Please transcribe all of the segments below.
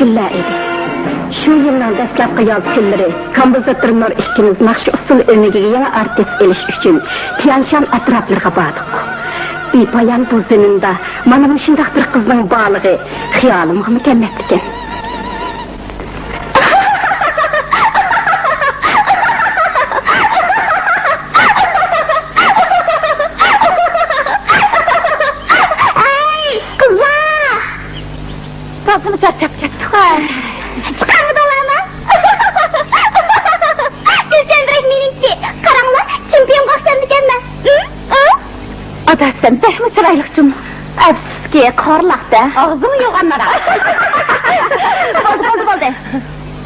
günler idi. Şu yılın dastlabki yaz günleri kompozitor Nur ikkimiz naqsh usul o'rniga yana artist elish uchun Tianshan atroflariga bordik. Bepoyon bu zaminda mana shunday bir qizning borligi xiyolimga mukammal ekan. Kapını çarçap kettik. Çıkarmı dolanma? Güzeldirek menimki. Karanlı, çempiyon kalsan dikenme. Adarsın, behmi sıraylıkçım. Öpsüzki, korlak da. Ağzını yoğanlara. Oldu.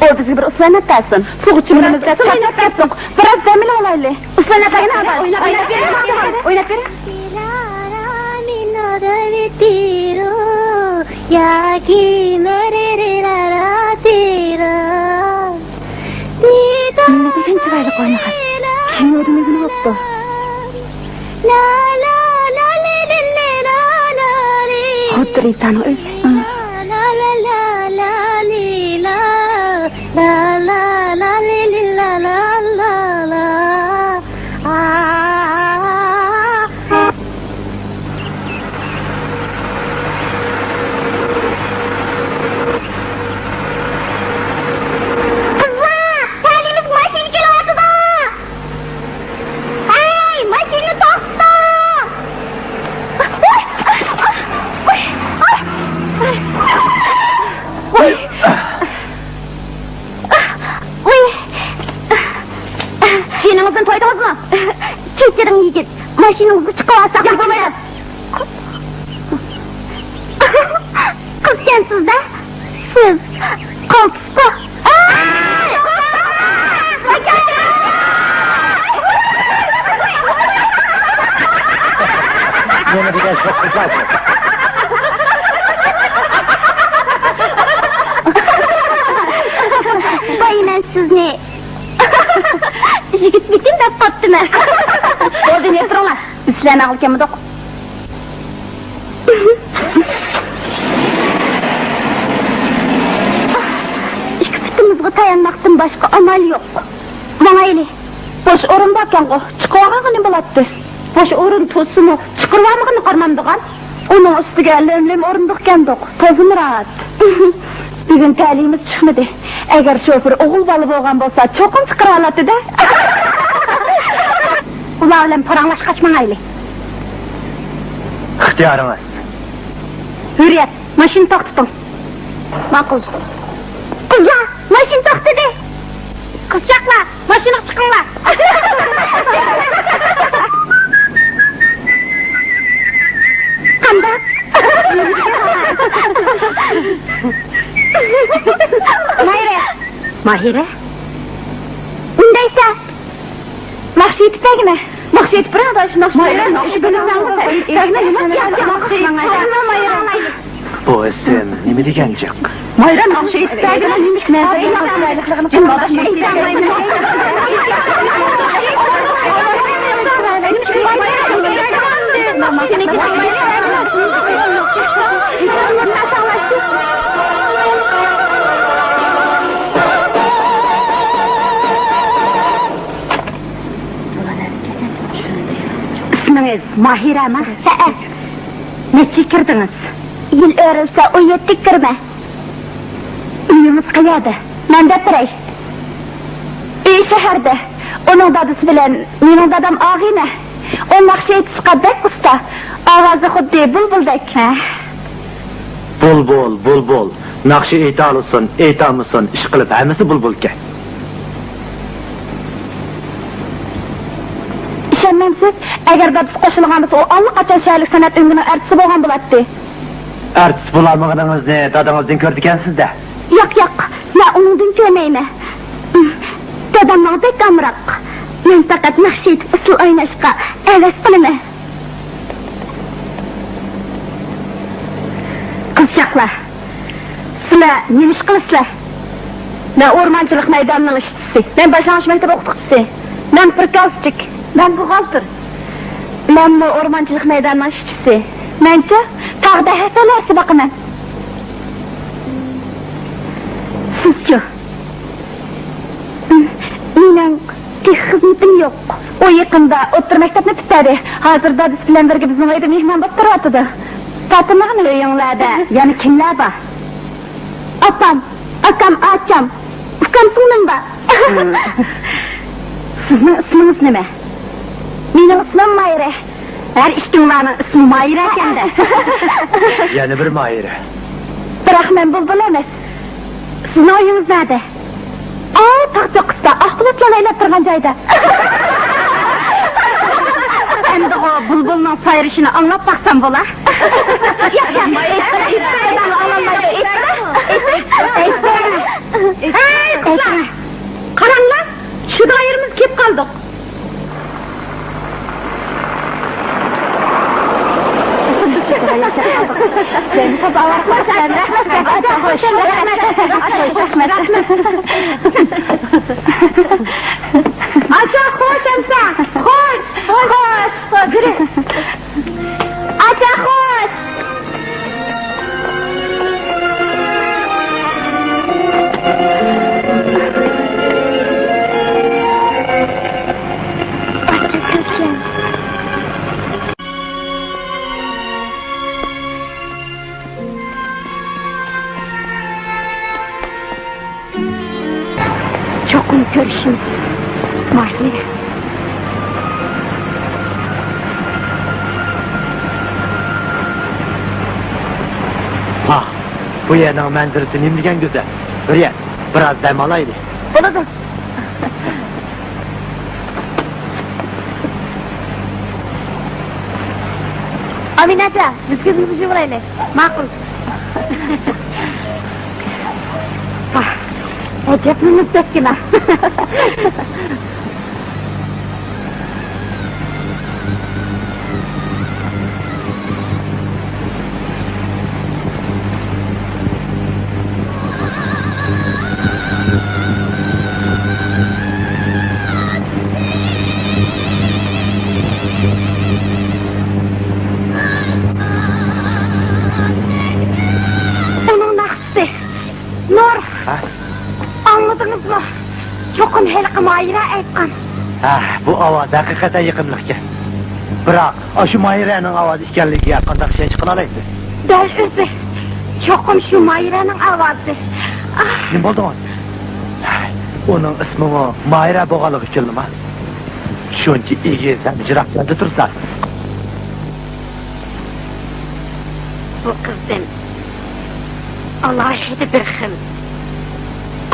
O bizi bir uslanat dersin. Fuğuçumlarımızda çarçap kettik. Biraz zemin olaylı. Uslanat ayın ağabey. Oynat verin. यागी मेरे रे रा तेरा दीदा ला ला ला ले ले ले ला ला रे होतरी तानो ला ला ला ला ले ला ला ला ला ले ले ला ला ला ला Seninizden toydunuz mu? Keçirin yigit, maşininizi çıkıvarsak yapamayız. Kız sensiz de, siz koltukta. Yine bir çok güzel. Bayınan siz ne? Yigit bitim de patdı mı? Orada ne durumlar? Üstlerine alırken mi dok? İki bitimizge tayanmaktan başka amal yok. Bana eli, boş orun bakken o, çıkıvağa ne bulattı? Boş orun tozu mu, çıkırvağa mı karmamdıgan? Onun üstüge lömlüm orundukken dok, tozum rahat. Bugün talimiz çıkmadı. Eğer şoför oğul balı boğan bolsa çokum çıkıralatı da. Ula ölen paranlaş kaçman aylı. İhtiyarınız. Hürriyet, maşin toktutun. Makul. Kızlar, maşin toktudu. Kızcaklar, maşına çıkınlar. Kandak. Mahire? Undaysa, Nakşi etipegine. Nakşi etipegine da şu Nakşi. Mahire, Nakşi benim Bu isim nemi degencek? Mahire, Nakşi etipegine neymiş mezayı Nakşi'ylıklarını kılmadı. İsminiz Mahire mi? Neçi kirdiniz? Yıl örülse o yettik kirme. Uyumuz kıyada, ben de birey. Şehirde, onun dadısı bilen, benim dadam ağine. O nakşi etişka bek usta, ağazı huddi bulbuldek. Bul. Nakşi eytalısın, eytamısın, iş kılıp hemisi bulbulke. İşenmemsiz, eğer dadısı koşulğanlısı o anlık açan şehirlik sanat ünlünün ertisi boğan bulattı. Artist bulalmağınız ne, dadınızdan kördükensiz de. Yok, ne onun dün görmeyme. Dadamlar bek amrak. Ben fakat nakşi etip usul oynaşka, evet bilme. Kızcaklar, sizler nemiş kılıslar? Ben ormancılık meydanının işçisi, ben başlangıç mektep okutkucusu, ben prikazcık, ben buğaltır. Ben bu ormancılık meydanının işçisi, bence tağda hefelersi bakımın. Kızcı. Mening xizmatim yo'q. O yaqinda o'rta maktabni bitirdi. Hozirda biz bilan birga bizning uyda mehmon bo'lib turyapti. Fatimani uyinglarda yana kimlar bor? Opam, akam, acham. Ukam singlim bor. Sizning ismingiz nima? Mening ismim Mayra. Her ikkinlarning ismi Mayra ekanda. Yana bir Mayra. Biroq men bulbul emas. Sizning uyingiz nerede? Taqchoqda aqlotlar aylab turgan joyda. Endi o bulbulning sayrishini anglab baqsam bo'lar. Qaranglar, shu doirimiz kelib qoldik. Sen tabavar qilsan, rahmat. Acha xo'shamsa, xo'sh. Yuri. Acha xo'sh. Çokum görüşüm. Mahir. Ha, bu yerning manzarasi nimligan go'zal. Biraz dam olaylik. Bo'ladi. Aminacha, biz ko'zimizni yumraylik. Ma'qul. Acabni mutlakkina. Onun naqsi. Nur. Ha? Anladınız mı? Çokum helqi Mayra aytqan. Bu ovoz haqiqatan yiqimliqga. Biroq, shu Mayraning ovozi ekanligiga qanday şey chiqara olaysiz? Dal o'zi. Çokum shu Mayraning ovozi. Nima bo'ldi? Onun ismi Mayra bo'lganligi uchunmi? Shuncha egesan, jiroqlarda tursan. Bu qizdan alohida bir xil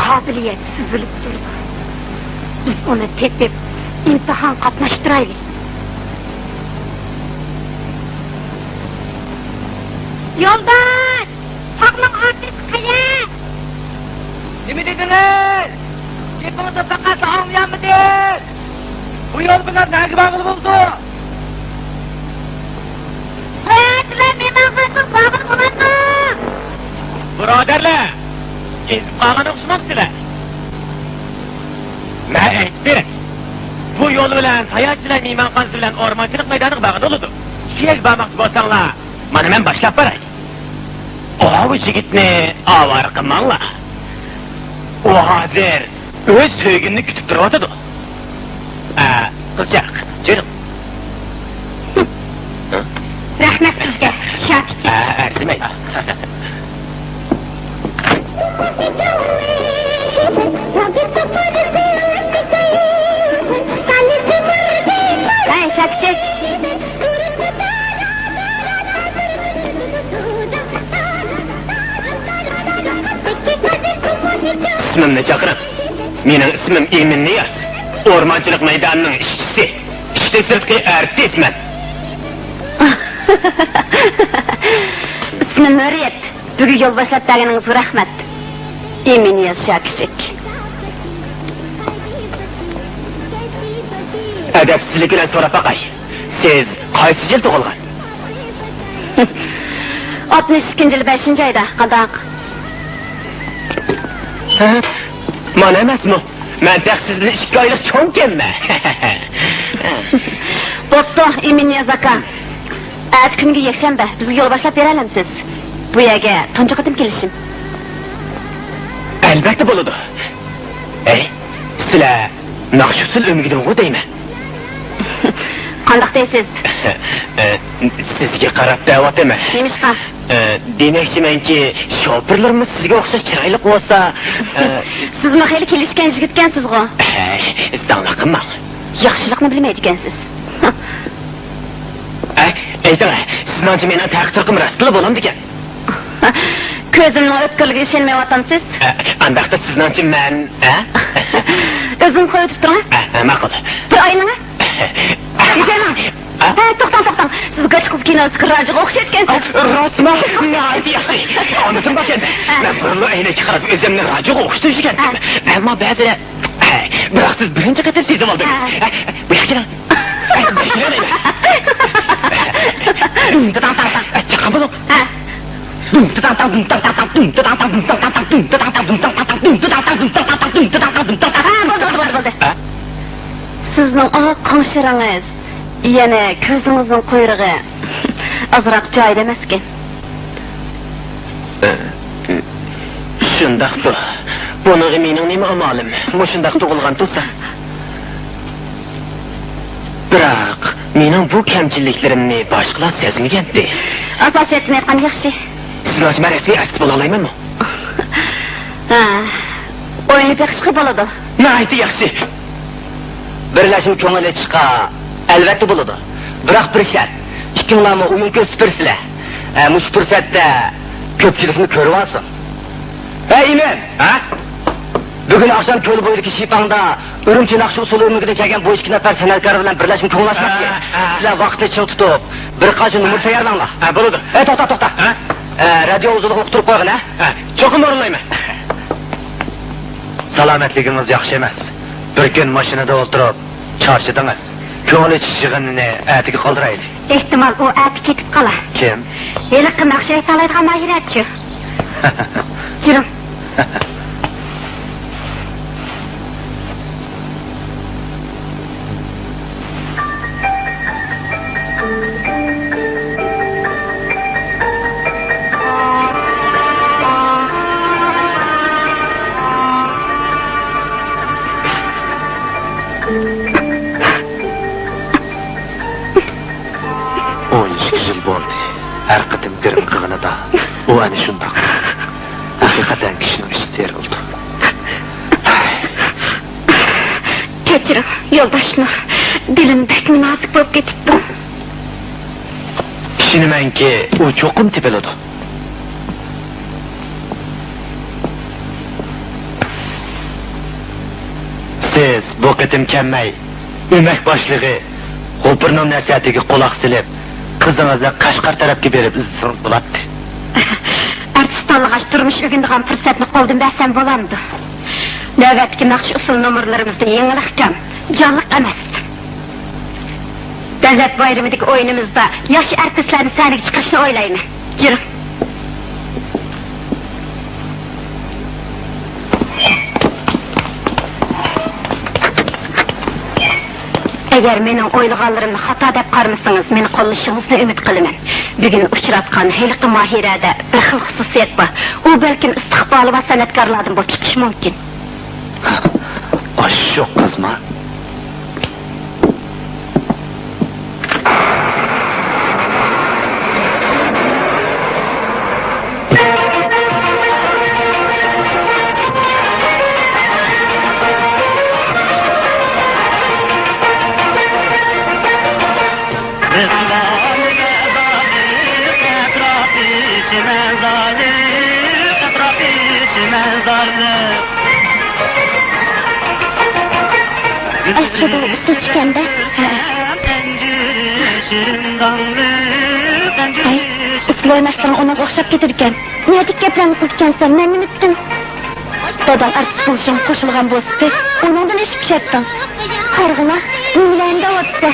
qobiliyat sizilib turdi. Biz uni tepib imtihon qatnashtiraylik. Yo'ldosh! Haqning ortiq qaya? Nima dedingiz? Gapimizda faqat anlayapmidingiz? Bu yo'l bilan nega bog'liq bo'ldi? Hayatlar mehmon qilib bog'liq bo'ladi. Birodarlar, ezib qolgan o'xshamoqsizlar. Men aytdim. Bu yo'l bilan sayohatchilar mehmonxonasi bilan o'rmonchilik maydoniga bog'liq bo'ladi. Shiyag bormoqchi bo'lsanglar, mana men boshlab beray. O yigitni avvar qilmanglar. O hozir o'z sevgini kutib turibdi. Qilchaq, jirim. Rahmat sizga, Shakir. Arzimaydi. Hey Shakir. İsmimni chaqiring. Mening ismim Emin Niyaz. O'rmonchilik maydonining ishchisi. Ishda sirtqi artistman. İsmim Nuriyat. Bugun yo'l boshlab rahmat. Emin Niyaz Shakir. Adabsizlik bilan so'rab baqay. Siz qaysi yil tug'ilgan? 62-yil 5-oyda qadaq. Mana emasmi? Men taqsizli 2 oylik cho'nkenman. Bo'pti, Emin Niyaz aka. At kunga yakshanba bizga yo'l boshlab beralamsiz. Bu yerga tunji qatim kelishim. Albatta bo'ladi. Sizlar naqshusul o'migidan o'tayman. Qandoq deysiz? Sizga qarab da'vat emas. Nemishqa? Demakchimanki, shopirlarimiz sizga o'xshash chiroyli bo'lsa, Sizmi xeyli kelishgan yigitkansiz-ku. Danlaqimman. Yaxshilikni bilmaydi ekansiz. Aytara, sizningcha meni taqdirim rostli bo'lamdi ekan. Ko'zimning o'tkirligiga ishonmayapsiz? Andaqda sizningcha men, O'zim qo'yib turing. Ma'qul. Bir oynama. Yig'aman. To'xtang. Siz Gachkov kinosiga rajiga o'xshatgansiz. Rostmi? Naydi yaxshi. Onasim bor ekan. Men burli aynaga qarab o'zimni rajiga o'xshatishgan. Ammo ba'zida biroq siz birinchi qator sezib oldingiz. Bu yaxshi. Chiqam bo'ling. Sizning qoshiringiz, yana ko'zingizning quyrug'i azroq joyida emas ekan. Shundaqdir. Buni mening nima amolim? Mushundaq tug'ilgan tursa. Biroq mening bu kamchiliklarimni boshqalar sezmagandi. Asosiyatni aytgan yaxshi. Sizlar rasmiy aks bo'la olaymanmi? O'yinli pekishqi bo'ladi. Naydi yaxshi. Birlashib ko'ngil chiqa albatta bo'ladi. Biroq bir shart. Ikkinglarni o'yin ko'rsatsizlar. Mush fursatda ko'pchilikni ko'rib olsin. Men, bugun oqshom ko'l bo'yidagi Shipangda Urumchi naqsh usuli o'rniga kelgan bu 2 nafar san'atkor bilan birlashib ko'nglashmoqchi. Sizlar vaqtni chiq tutib, bir qancha numar tayyorlanglar. Bo'ladi. To'xta. Radio uzunliq o'qtirib qo'ygin, Cho'qim o'rinlayman. Salomatligingiz yaxshi emas. Bir kun mashinada o'tirib, charchadingiz. Ko'ngil yig'inini atiga qoldiraylik. Ehtimol u ati ketib qolar. Kim? Yiliqqa naqsh aytoladigan mahiratchi. Jirim. Her qatim dirim qığınıda o ani şundaq. Hakikaten kişinin ister oldu. Kechirim, yo'ldoshlar. Dilim pek munosib bo'lib ketibdi. Tushunamanki, u cho'qim tepiladi. Siz bu qatim kelmay, o'mak boshlig'i G'opirning nasihatiga quloq silib, qizimizni Qashqar tarafga berib izdirib bo'ladi. Artist tanlag'ach turmush o'gindigan fursatni qo'ldan bersam bo'lardi. Navbatdagi naqsh usul nomerlarimizda yangilikdan jonliq emas. Davlat bayramidagi o'yinimizda yosh artistlarni sahnaga chiqishni o'ylayman. Jirim. Eğer mening o'ylaganlarimni xato deb qarmasangiz, meni qo'llashingizni umid qilaman. Bugun uchratgan Heliqi Mahirada bir xil xususiyat bor. U balkim istiqboli va san'atkorlardan bo'lib chiqishi mumkin. Shu qizmi? Aslida usta chiqanda. Isloy mashqdan ona o'xshab ketar ekan. Niyatga gaplarni qilgansan, men nima etdim? Dadam artist bo'lishim qo'shilgan bo'lsa, undan ish pishatdim. Qarg'ina, o'ylanda o'tdi.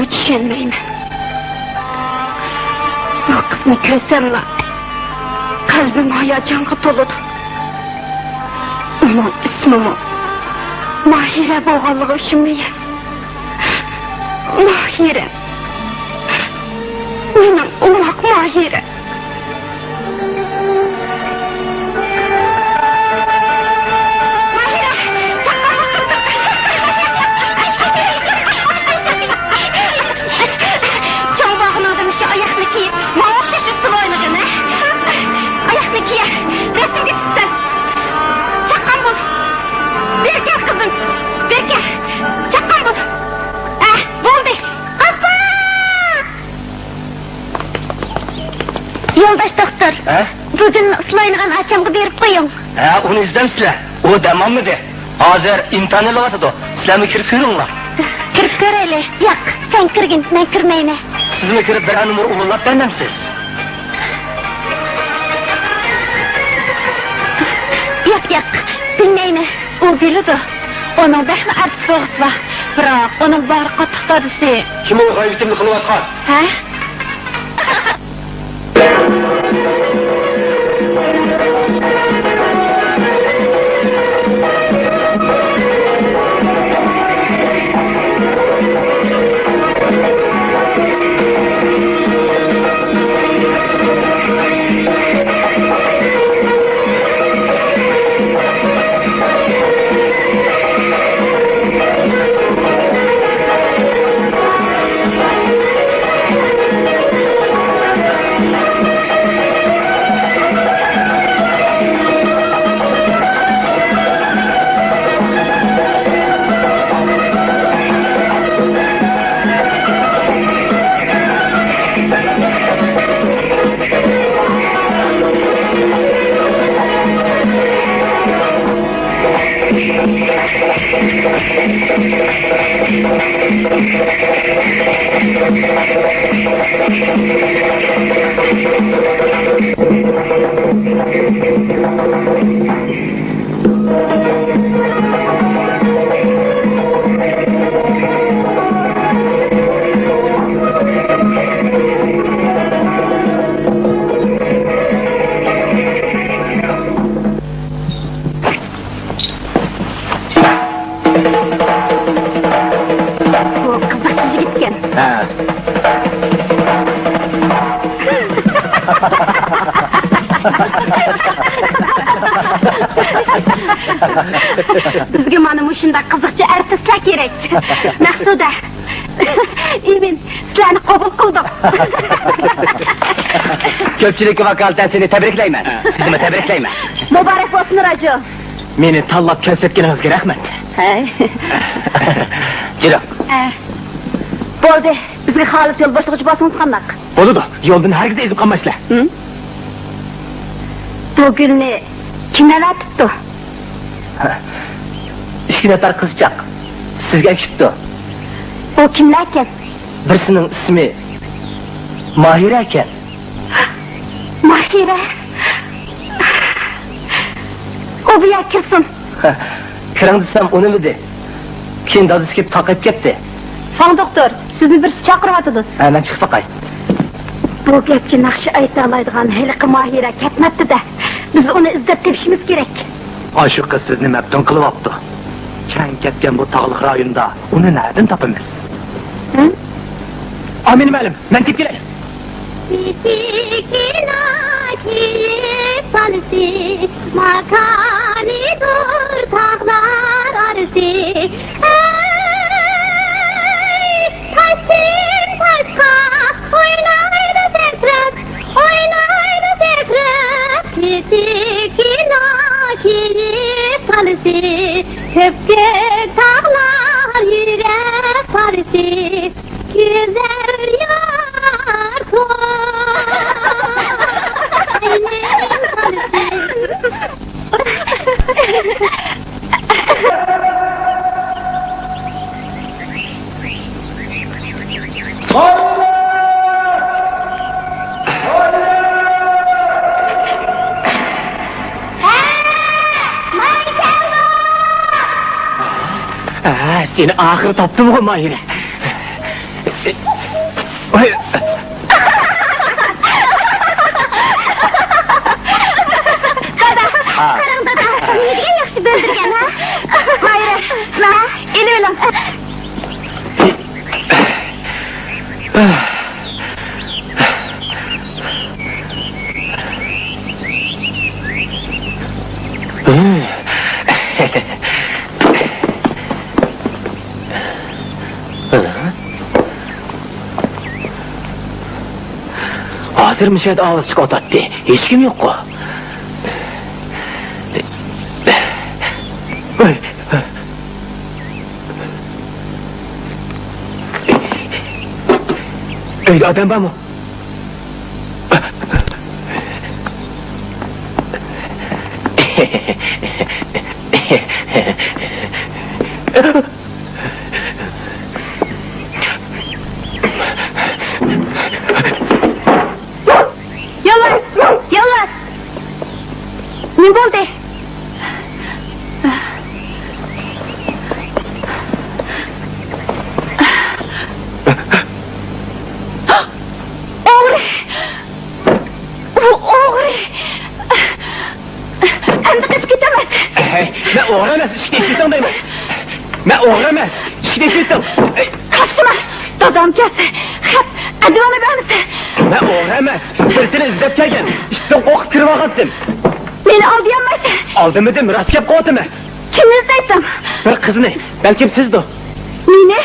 Buni tushunmayman. Bu qizni ko'rsamla qalbim hayajonga to'ladi. Uning ismimi Mahira bo'lganligi uchunmi? Mahira. Mening umoq Mahira. Yoldaş doktor, bugün ıslayınıgan açamgı berip koyun. Onu izlemsizler. O demamlıdır. Hazır imtihan elatıdı. Sizlermi kirip yürünglar. Kirip göreli. Yok, sen kirgin, ben kirmeyne. Siz mi kirip bir hanımı uğurlap bendemsiz? Yok, dinleyne. O gülüdü. Onun behmi artık soğut var. Bırak, onun var katıktadısı. Kim o gaybitimli kılıp atkan? Ha? Bizga mana mushunda qiziqcha artistlar kerak. Maqsuda. Emin, sizlarni qabul qildim. Ko'pchilik vakolatan seni tabriklayman. Sizni tabriklayman. Muborak bo'lsin Rajo. Meni tanlab ko'rsatganingizga rahmat. Jiro. Bo'ldi. Bizga xolis yo'l boshlig'ichi bo'lsangiz qandoq? Bo'ladi. Yo'ldan hargiz ezib qolmaysizlar. Bu gulni kimlar atibdi? İki nafar qizchaq sizga kutdi. O kimlar ekan? Birisining ismi Mahira ekan. Mahira. O bu yer kirsin. Kiring desam unimidi. Keyin dadisi kelib taqib ketdi. Fan doktor, sizni birisi chaqiryotidi. Men chiqib baqay. Bu gapchi naqshi ayta olmaydigan haliqi Mahira ketmabdi-da. Biz uni izlab tepishimiz kerak. Aşı kız sizni meptun kılıp attı. Keng ketken bu tağlık rayonda onu nereden tapımız? Amin məlim, mən tip geleyim. Makani dur tağlar arası. Taşın taşka oynaydı tekrek, oynaydı tekrek. Kitikina kiyip tanısı, köpke tağlar yürek parısı. Güzel yar Seni ahır tapdım o Mahire. Dada, qarang dada, nega yaxshi bildirgan ha? Mayra, na, ilim. Hazır müşahede ağız çıkartattı. Hiç kim yok o. Öyle adam var mı? Yollar. Ne oldu? Oğri! Bu oğri! Hem de kaçıp gidemez. Ben uğramaz, şikayetçisin değil mi? Ben uğramaz, şikayetçisin. Kaçtı mı? Dadam gelsin. Hep, hadi bana vermesin. Ben uğramaz, birisini izlep gelgen. İşte ok kırıva kattım. Beni aldayanmaysa. Aldım edim, rast kep kovdu mu? Kim izleysem? Bir kızını, belki sizdi o. Nene?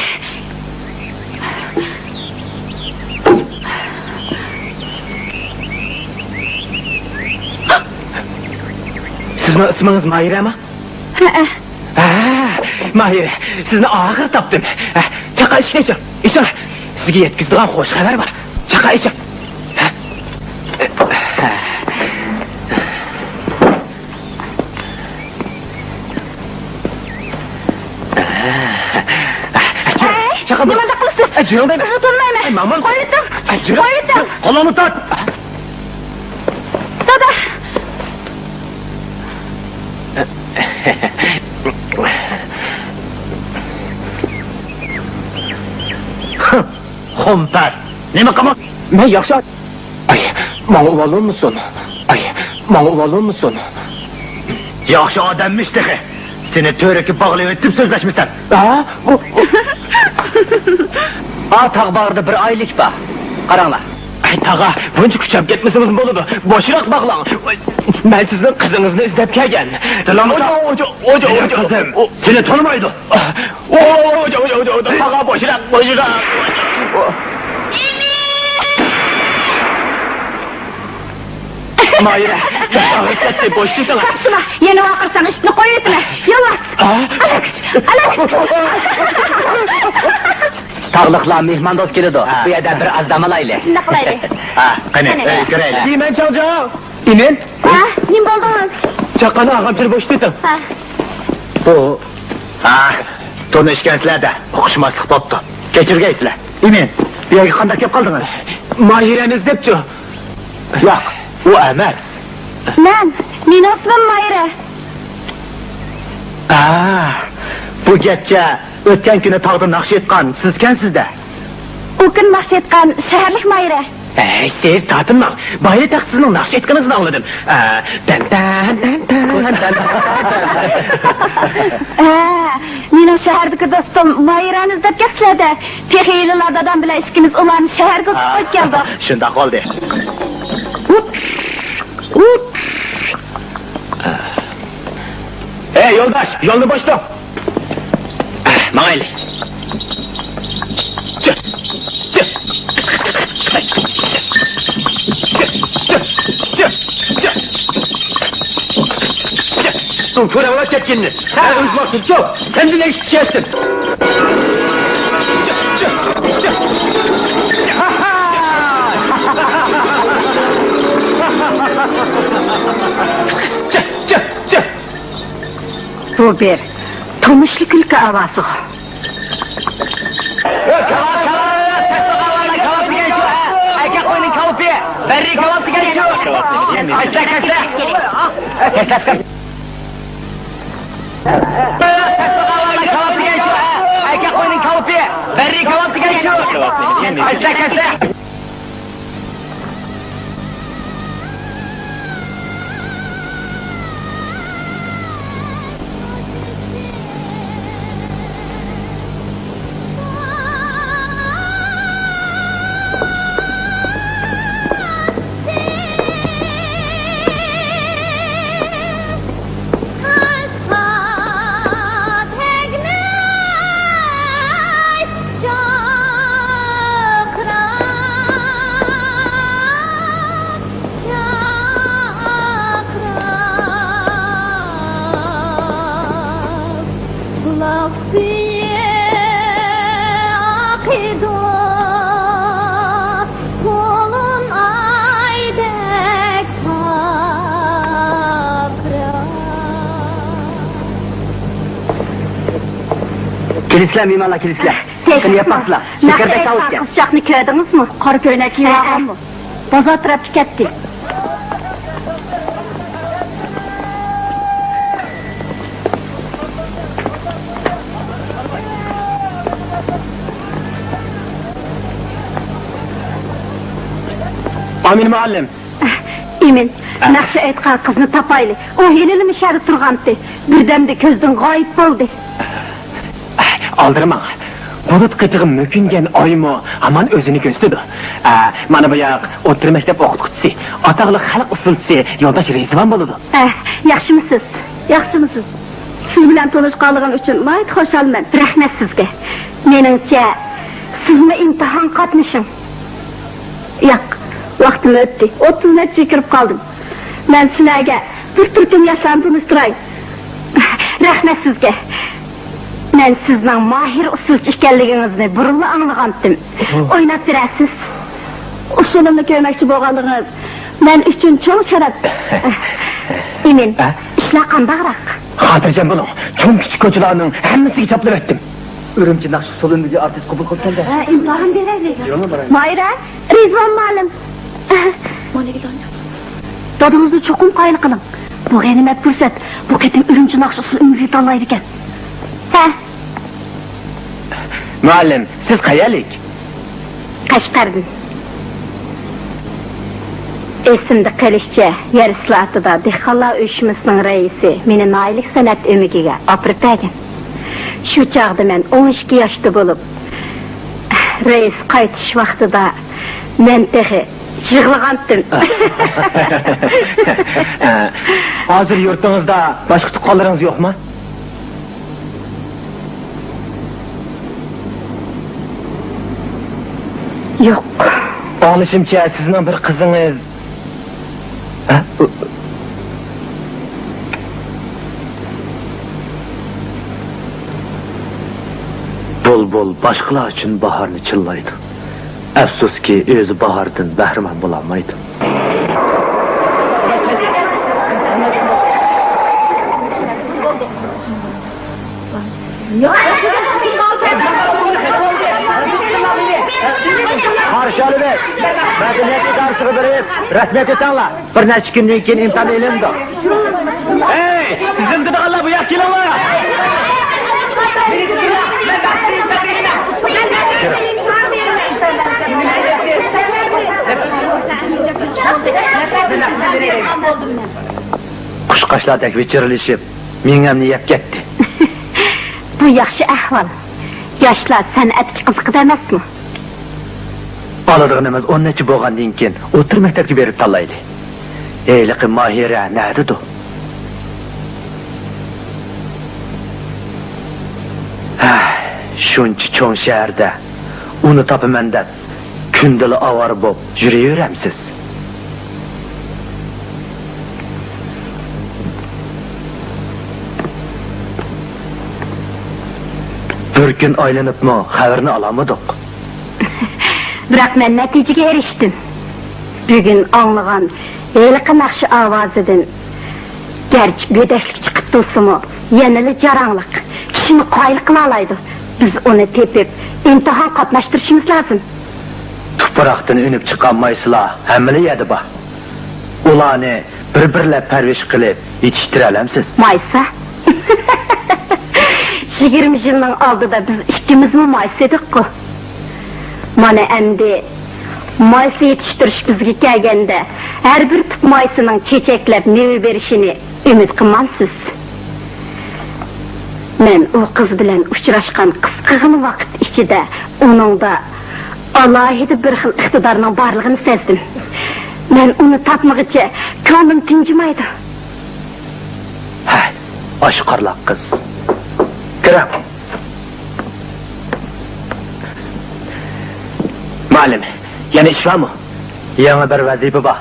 Sizin isminiz Mahire mi? Mahire, sizni ağır tapdım. Çaka işleyeceğim, işin. Sizge yetkizdiğen hoş haber var. Çaka işin. Çaka mı? Nimada kılıçsın? Cüyon değil mi? Tutulmayın. Mamam. Koyuldum. Koyuldum. Kolunu tut. Dada. Humpar. Nima qilmoq? Men yaxshi. Ay, ma'lum olur musun? Ay, ma'lum olur musun? Yaxshi odammish dexe. Seni törekib bağlayıp etip sözleşmişsen. Ha? Tağ bağırdı bir aylık bak. Qaranglar. Ay tağa, bunca küçüp gitmesiniz boludu. Boşurak bağlan. Ben sizin kızınızını izlep kelgen. Benim kızım seni tanımaydı. Tağa boşurak. Mayra, ağırtlattı, boştu sana. Karşıma, yeni vakırsan üstüne koy etme. Yallah. Alex. Tağlıqla mehman dost keledi. Bu yerda bir azdamalaylı. Şunda kılaylı. Qani, göreyli. Deymen çalca. İnen? Nim boldunuz? Çakana ağamçır boştudun. Bu. Tanışkensizlar da uqishmaslik bo'pti. Kechirgaysizlar. Imen, bu yerga qanday kelib qoldingiz? Mahireniz depçi. Yo'q, u Amal. Men ismim Mayra. Bu gapcha o'tgan kuni tog'da naqsh etgan sizkansizda. U kun naqsh etgan shaharlik Mayra. Siz tatınma. Bayre taksızının nakş etkinizini anladım. Mening shahardagi do'stim Mayrani deb gapiradi. Texiylilardan bilan ikkimiz ularni shaharga olib keldik. Shunda qoldi. Yo'ldosh, yo'lni boshla. Mayli. Ko'ravat ketkinni. O'z vaqtin ko'p. Kendine iş kestin. Bu bir turmushli kulki ovozi. Berri kavapı gerekiyor. Kaçla kaçla. Kaçla. Kavapı gerekiyor. Erkek oyunun kavapı. Kavapi! Berri kavapi geçiyor! Kaçta kaçta! Kilisler mimarla kilisler. Seni yapmasla. Şekerde tavuk gel. Kızcakını gördünüz mü? Karı köynek yağan mı? Boza trafik etti. Amin muallim. Emin, nakşı aytkan kızını tapaylı. O helilim işarı turgandı. Birdemde közdün gayip boldu. Aldırma. Bulut kıtığım mümküngen ayımı aman özünü gösterdi. Mana bayak otur mektep okutkutusu, atağlı halk usulçusu yoldaş Rezvan boludu. Yaxşı mısınız? Yaxşı mısınız? Siz bilen tanışkanlığım için mayt hoşal ben. Rahmet sizge. Menimce sizme imtihan katmışım. Yok, vaktim öttü. 30 metre kirip kaldım. Ben sizlerge bir türküm yaşlarını tanıştırayım. Rahmet sizge. Ben sizden mahir usulçu ekenliginizni burunlu anlığandım. Oynap birəsiz. Usulümü köymekçi boğalığınız ben üçün çoğu şarap. Emin, işler kandağırak. Hatırcam bunu. Çok küçük koçularının hemmesi çaplar ettim. Ürümçi nakşı solun müziği artist kubul kotelder. İmtihan verelim. Mayra, Rizvan malım. Dadınızı çokum kaylı kılın. Bu ganimet fırsat. Bu ketin ürümçi nakşısı ümriyet alaydıken. Muallim, siz kayalik. Kaşkardın. Esimde kalışça, yer ıslatıda Dihalla Üşümüsünün reisi, meni naylik sanat ömügiga apırtagin. Şu çağda men 12 yaşta bulup, reis qaytış vaxtıda men tehi jığlıgandım. Hazır yurtunuzda başka tuqqanlarınız yok mu? Yok. Anlaşımca sizin bir kızınız... Bul başqalar üçün baharını çıllaydı. Əfsus ki, özü bahardan bəhrəman bulamaydı. Harşalı bey, məzuniyyəti qarşığı verib, rəsmiyyət etanla. Bir neçə gündən keyin imtihan elimdir. Hey! Bizim gıdağınla bu yak kilan var! Quşqaşlardək viçirilişib, mengəmni yep getdi. Bu yaxşı ahval. Yaşlar sənətki qızıqı deməsmi? Aladığınımız 10 neçə boğandan keyin otur məktəbki berib tallaydı. Eyliqi Mahirə nədidu? Şunçı çoğun şəhərdə onu tapı məndən kündəli avar bob yürüyürəmsiz. Bir gün aylanıp mı xəbərini alamadık. Bırak ben neticeye eriştim. Bugün anlığan eyliqi nakşı avazıdın. Gerçi gödeklik çıkıp dursumu, yenili caranlık, kişini qaylı kılalaydı. Biz onu tepip, imtihan katlaştırışımız lazım. Tupraqdan önüp çıkan maysılar həmili yedi ba. Ulanı bir-birlə pərviş qilib yetiştirələmsiz. Maysa? 20 yılның aldıda biz ikimiz mi maysa edik-ku? Mana endi maysa yetiştiriş bizge kelgende her bir tüp maysının çeçeklep meyve berişini ümit qilmamsiz. Men o kız bilen uçraşkan kısqıgın vaqt içinde onun da alayida bir xil iqtidarının barlığını sezdim. Men onu tapmagıça ko'nglim tinchimaydi. Ha, oshqorlaq qiz. Kiram. Muallim, yana ish bormi? Yangi bir vazifa bor.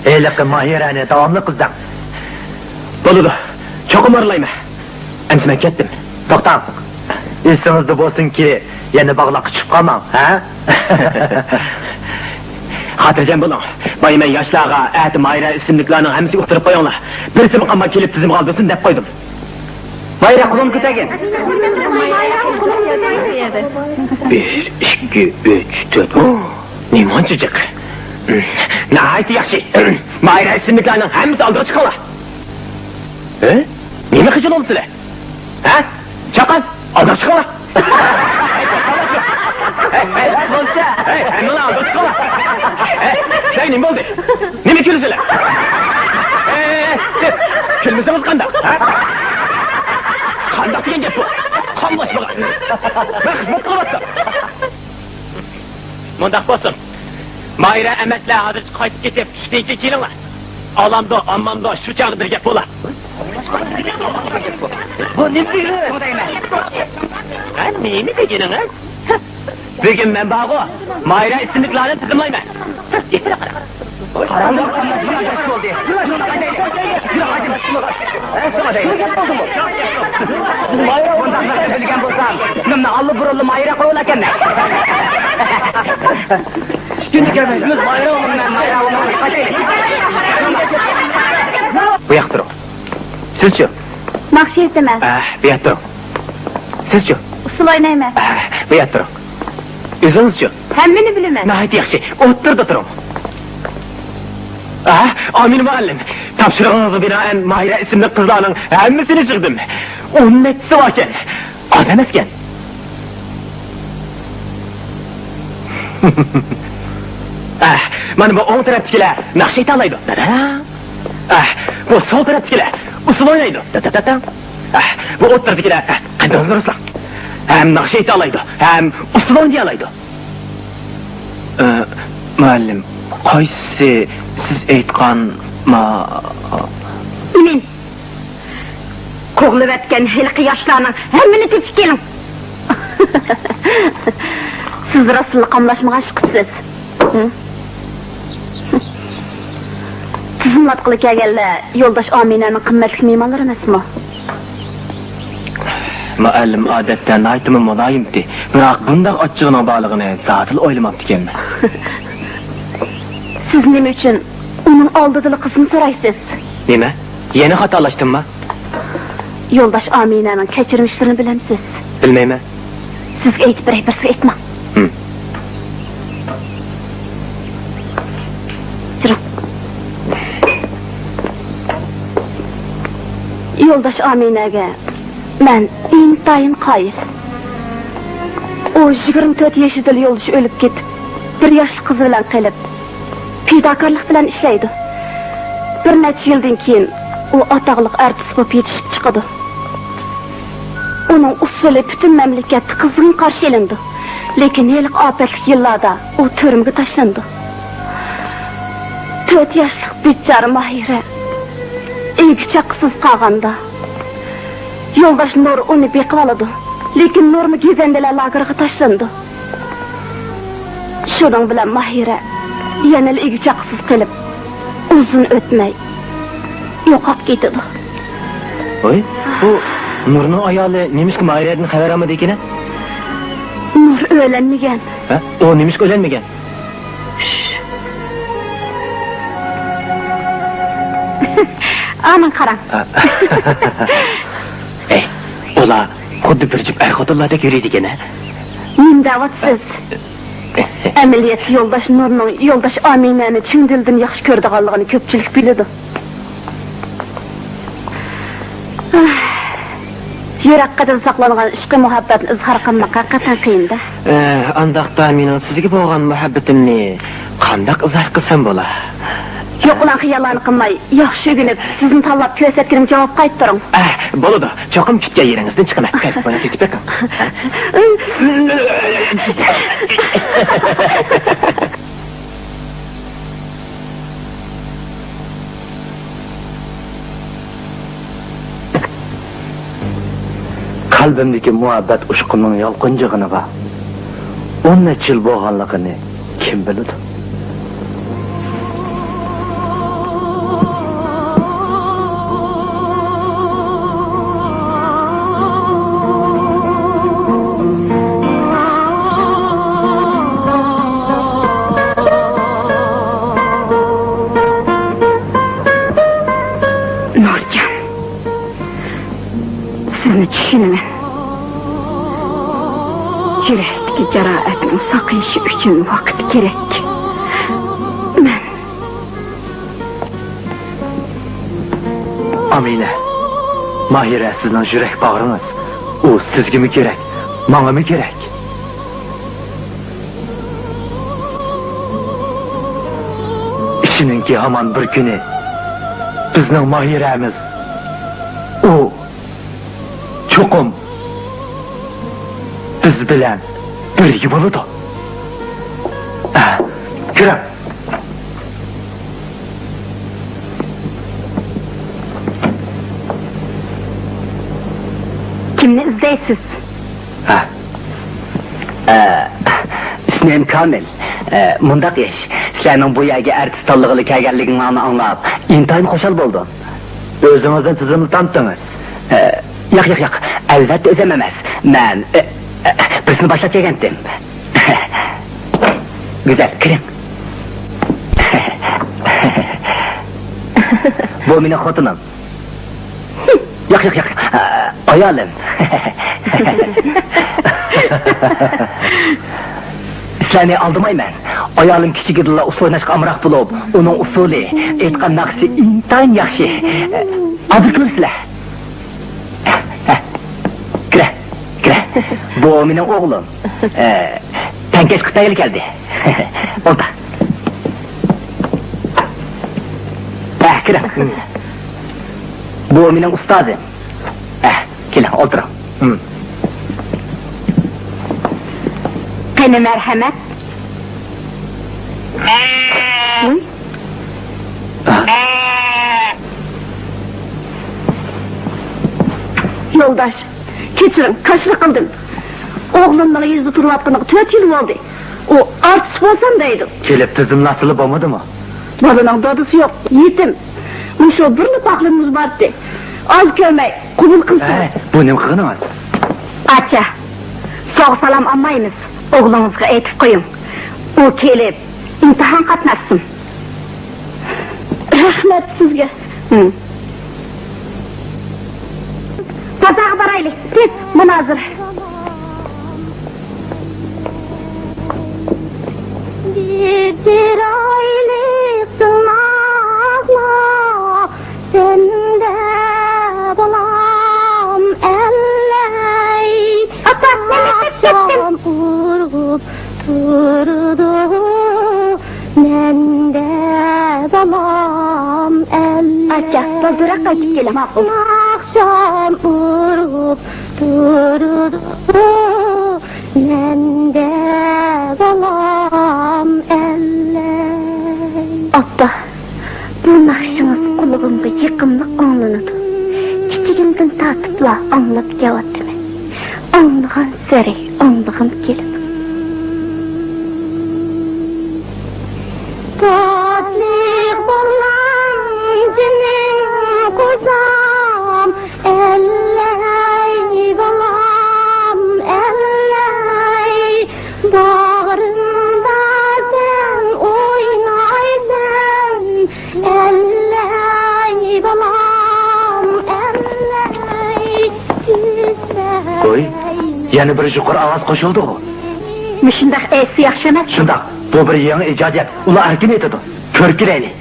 Eyliqi Mahirani davomli qilsam. Bo'ladi. Cho'qim orlayman. Endi men ketdim. To'xtang. Esingizda bo'lsinki, yana bog'liqqa chiqib qolmang, ha? Xotirjam bo'ling. Bayman yoshlarga ati Mayra ismliklarning hammasiga o'tirib qo'yinglar. Birisi muqamma kelib tizim qoldirsin deb qo'ydim. Mayra qulum ketagin. 1 2 3 4. Nimanchıcık. Nahayt yaxshi. Mayra ismliklarning hammasi oldiga chiqinglar. Nima qilib olibsizlar? Ha? Chaqan, oldiga chiqinglar. Bo'lsa, hamma oldiga chiqinglar. Sen nima bo'ldi? Nima kulisizlar? Kulmasangiz qanday? Ha? Qanday degan gap bu? Qonbosh bo'lgan. Men xizmat qilyapman. Mundaq bo'lsin. Mayra emaslar hozir qaytib ketib, tushdan kelinglar. Olamda, ammanda shu chog'da bir gap bo'lar. Bu nima deyman? Ha, nima deganingiz? Bugün men bağı, Mayra ismliklarni tizimlayman. Yetir qara. Qaranliq bo'ldi. Mayra bundan bilgan bo'lsam, nimni olib burilib Mayra qo'yil ekanman. Shunday kelmaymiz Mayra o'g'limdan Mayra o'g'limdan qaytaylik. Bu yoqda tur. Sizchi? Maxshi emas. Bu yoqda tur. Sizchi? Usul o'ynayman. Bu yoqda tur. O'zingizchi? Hammani bilaman. Nahayt yaxshi. O'tirda turing. Amin muallim. Topshirig'ingizga binoan Mayra ismli qizlarning hammasini chiqdim. 10 necha ekan. Odam ekan. Mana bu o'ng tarafdagilar naqsh aytolmaydi. Bu so'l tarafdagilar usul o'ynaydi. Bu o'rtadagilar qanday o'zgarishlar? Ham naqsh aytolmaydi, ham usul o'ynayolmaydi. Muallim, qaysi siz aytgan Min. Qo'g'lib etgan hilqi yoshlarning hammani tepib keling. Siz rasul qamlashmagan chiqibsiz. Tizimlat qilib kelganlar yo'ldosh Aminaning qimmatli mehmonlari emasmi? Muallim odatdan aytimi muloyimdi. Biroq bunday ochchig'ining borlig'ini zotil o'ylamabdi ekanman. Siz nima uchun uning oldida qizini so'raysiz? Nima? Yana xatolashdimmi? Yo'ldosh Aminaning kechirmishlarini bilamsiz? Bilmayman. Sizga aytib beray, bir so'z aytma. Chiring. Yo'ldosh Aminaga men intayin qoyil. O 24 yoshida yo'ldosh o'lib ketib, bir yoshli qiz bilan qilib, fidokorlik bilan ishlaydi. Bir necha yildan keyin u atoqliq artist bo'lib yetishib chiqadi. Uning usuli butun mamlakatda qizg'in qarshi olindi. Lekin yillik ofatli yillarda u turmga tashlandi. 4 yoshli bechora Mahira egicha qizsiz qolganda yo'ldosh Nur uni beqib oladi. Lekin Nurni Gezendelar lageriga tashlandi. Shuning bilan Mahira yana egicha qizsiz qilib, uzun o'tmay yo'qolib ketdi. Voy, bu Nurning ayoli nemishki Mayradan xabar olmadi ekan? Nur o'lanmagan. Ha? O nemishki o'lanmagan? Aman qarang. Ola xuddi bir jib xotinlardek yuriydi ekan, ha? Men da'vatsiz. Amaliyot yo'ldosh Nurning yo'ldosh Aminani chin dildan yaxshi ko'rdiganligini ko'pchilik biladi. Yurakka da saklangan ishqi muhabbatni izhor qilmoq haqiqatan qiyin-da. Andaqda mening sizga bo'lgan muhabbatimni qandaq izhor qilsam bo'lar? Yo'q, ulan xiyollarni qilmay, yaxshi o'rganib, sizni tanlab ko'rsatganim javob qaytaring. Bo'ladi. Cho'qim kitga yeringizdan chiqaman. Bana ketib beqing. Qalbimdagi muhabbat ushqining yolqinjig'ini 10 necha yil bo'lganligini kim biladi? Nurcan, sizni tushunaman. Yurakdagi jarohatning saqayishi uchun vaqt kerak. Men Amina, Mahira sizning yurak bag'ringiz. U sizga mi kerak, menga mi kerak? Ishiningki hamon bir kuni bizning Mahiramiz u cho'qim biz bilan birga bo'ladi. Kiram. kimni izlaysiz? İsmim Kamil. Mundaq iş. Sizlarning bu yerga artist tanlig'ini kelganligingni anglab, intayin xo'shal bo'ldim. O'zingizdan tizimni tanitdingiz. Yo'q. Albatta o'zim emas. Men bizni boshlab kelgandim. Güzel, kiring. Bu mening xotinim. Yo'q. Ayolim. Sizlarni aldamayman. Ayolim kichik edilla usul o'ynashga amroq bo'lib, uning usuli, aytgan naqshi intayin yaxshi. Hozir ko'rsizlar. Kira. Bu mening o'g'lim. Tankash Xitoyga keldi. Olda. Kira. Bu mening ustozim. Keling, o'tiring. Qani marhamat. Yo'ldosh, kechiring, qashri qildim. O'g'limning yuzida turayotganiga 4 yil bo'ldi. U artist bo'lsam deydi. Kelib tizimlasili bo'lmadimi? Bolaning dadisi yo'q, yetim. O'sha birni paqlimiz bordi. Az ko'may, qabul qilsin. Bu nima qilganingiz? Acha, sog' salom olmaymiz. O'g'lingizga aytib qo'ying. U kelib, imtihon qatnashsin. Rahmat sizga. Tazaga boraylik. Tez, munozir. Bir aylık sınavla sende bulam elley. Akşam urgup durdu mende bulam elley. Acha, tezroq qaytib keling, ma'qul. Akşam urgup durdu mende bulam elley. Ata, bu naqşınız qulluğumda yıqımlıq anlanıdı. Kichigimdan tatibla anlab kelyaptimi. Anlagan sari anlag'im keladi. Tatlik bo'lgan jinim ko'zam elley bolam elley bağrımda sen oynaysan elley bolam elley Qo'y, yana bir yuqori ovoz qo'shildi. Shundaq esi yaxshi emas. Shundaq. Bu bir yangi ijodiyat. Ular erkin etadi. Ko'rib kelaylik.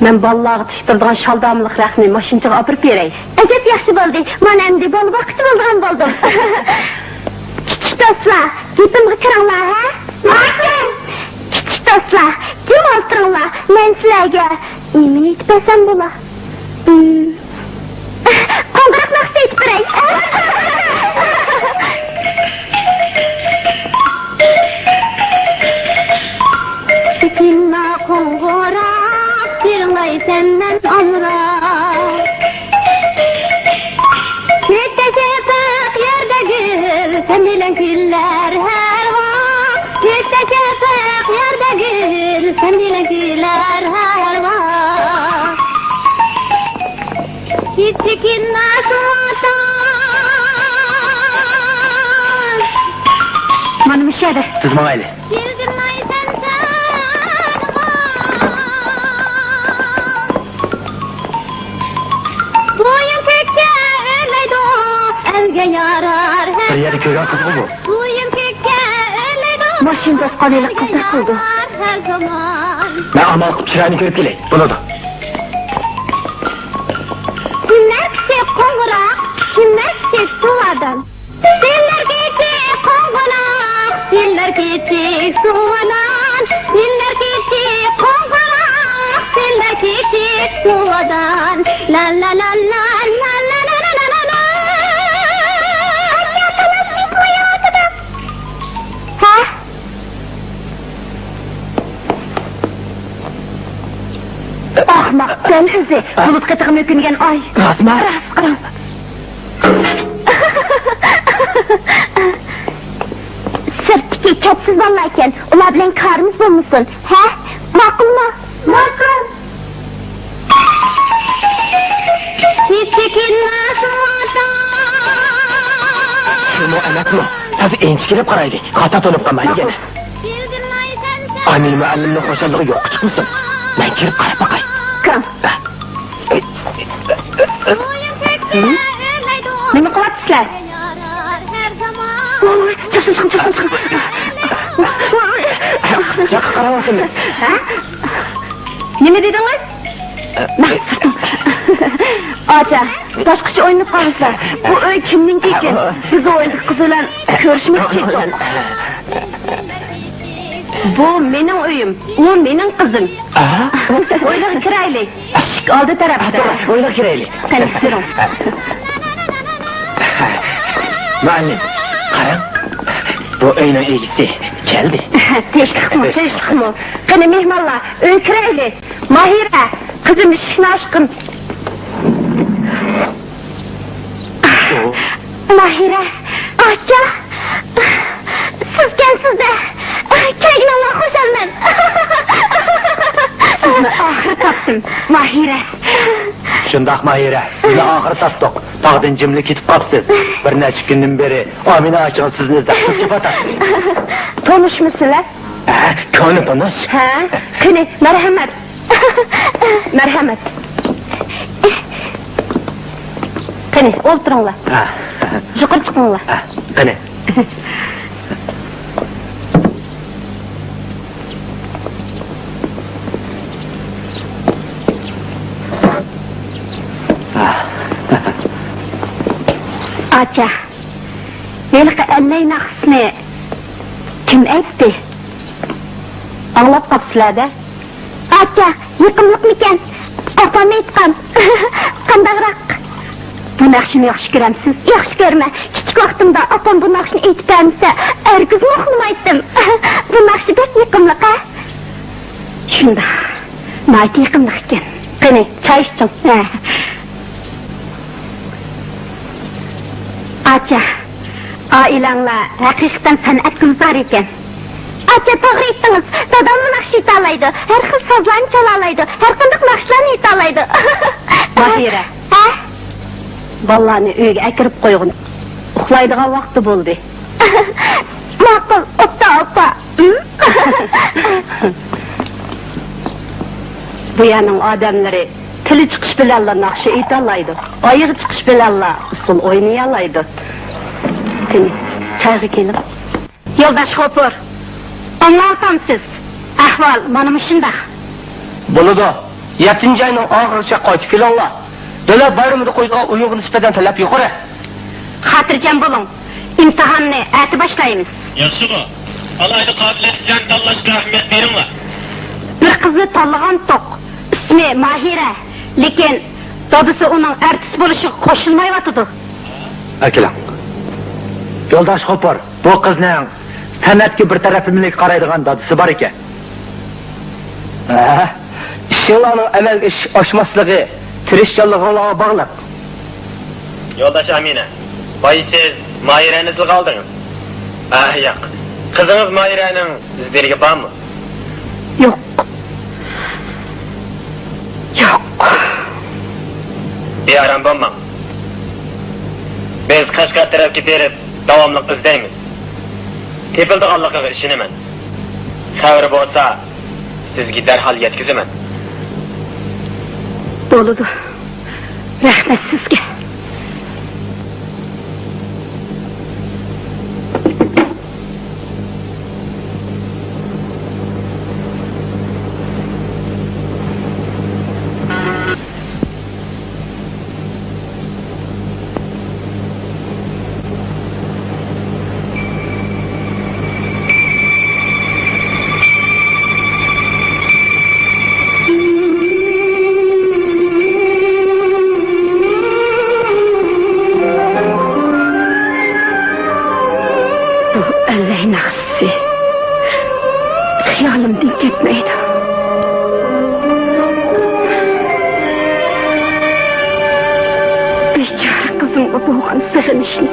Men ballarga tıştırdıgan şaldamlıq rəxni maşınçıga apırıp berey. Əcəb yaxşı boldu. Mana endi bol bakıcı bolğan boldum. Kiçik dostlar, gepimga kiranglar, ha? Mahkum. Kiçik dostlar, kim oltiringlar? Men sizlarga nimani aytib bersam bo'la? Qo'ng'iroq naqsh aytib beray. Sekinna qo'ng'iroq tirlay senden alrak. Yetecek yerde gül, sen bilen güller her vak. Yetecek yerde gül, sen bilen güller her vak. Gittikin nasılsan? Bana bir şey de. Siz mağaylı. Bildirmay sen Boyun kökte öyleydi o, elge yarar Bir her. yerde köyden kızı bu. Boyun kökte öyleydi o, Başın dostkanıyla kızda kıldı. Her zaman. Ben amal kılıp çırağını görüp geleyim. Bunu da. Kimler küçük kongurak, kimler küçük suvadan. Diller küçük kongurak, diller küçük suvadan. Diller küçük kongurak, diller küçük suvadan. La la la la la la la la la la la. Yatalım biz bu yatıda. Ha? Ahmak sen izi, bulut kıtığım öpüngen ay. Asma. Sırtdaki kepsiz ballayken, ular bilen karımız bulmuşsun, he? Makul mu? Makul. Çiçekin nasıl Şunu emek mi? Tabi ençikilip karaydı. Kata tonup kalmayın gene. Annenin müellimle hoşallığı yok çıkmışsın. Ben girip karayıp bakayım. Kırım. Beni kulak sizler. Çıksın. Yakı karamasın mı? Ha? Ne mi dediniz? Aca, başkaça oynayıp kalmışlar. Bu öy kimden geçen? Biz o oynadık kızıyla görüşmek için. Bu menin öyüm, o menin kızım. Aha. Oynağı kiraylı. Şık aldı tarafta. Oyna kireyli. Sen istiyorum. Müellim, karan. Bu öynen ilgisi geldi. Teşkik mi? Kını mihmallah, öy kiraylı. Mahire, kızım işine aşkın. Mahire, Aca, sizken sizde, kegin Allah hoşalmen. Sizni ahir taptım, Mahire. Şundak Mahire, sizi ahır taptık. Dağdan cimli kitip kapsız. Bir neçik günden beri Amine açığın sizin izde kutçup atar. Tonuş musunlar? Könü tanış. Ha, kını, merhamet. Merhamet. Kını, oturunlar. Yukarı çıkınlar. Kını. Aca, belki elley naqsını kim aytdı? Anlap kapsılar da. Aca, yıkımlık miken? Apam aytqan. Qandaqraq? Bu naqshini yaxshi ko'ramsiz? Yaxshi ko'rma. Kichik vaqtimda apam bu naqshini aytib bermasa, ergiz uxlamaydim. Bu naqshi bek yıkımlık, ha? Shunda. Mayt yıkımlık ekan. Qani, choy iching. Aca, ailangla haqiqatan san'at gulzor ekan. Aca, to'g'ri aytdingiz. Dadam naqsh aytalaydi, har xil sozlarni chalalaydi, har qanday naqshlarni aytalaydi. Mahira. Ha? Ballarni uyga akirib qo'ygin. Uxlaydigan vaqti bo'ldi. Ma'qul, opa. Bu yerning odamlari tili chiqish bilanla naqsh aytalaydi. Oyog'i chiqish bilanla usul o'ynayalaydi. Qani, choyga kelib. Yo'ldosh Xo'pur. Anlatamsiz. Ahvol mana shunday. Buludu. 7 ayning oxirigacha qaytib kelinglar. Davlat bayramida qo'yilgan o'yinga nisbatan talab yuqori. Xotirjam bo'ling. İmtihanni ati boshlaymiz. Yaxshi bu. Alayda qobiliyatni tanlashga ahamiyat beringlar. Bir qizni tanlagan to'q. İsmi Mahira. Lekin dadisi uning artist bo'lishiga qo'shilmayotdi. Akilang. Yo'ldosh Xopor, bu qizning san'atga bir tarafimlik qaraydigan dadisi bor ekan. Ishinglarning amalga oshmasligi, tirishchanligingizga bog'liq. Yo'ldosh Amina, siz Mahirani tilga oldingiz. Yo'q. Qizingiz Mahiraning izlariga bormi? Yo'q. Yo'q. Yaram bo'lmang. Biz Qashqar tarafga berib davomli izlaymiz. Tepildiganligiga ishonaman. Xabar bo'lsa, sizga darhol yetkazaman. Bo'ladi. Rahmat sizga. Allah'ın aksi. Xiyalımdan ketmeydi. Beçara kızımga boğan sığınışını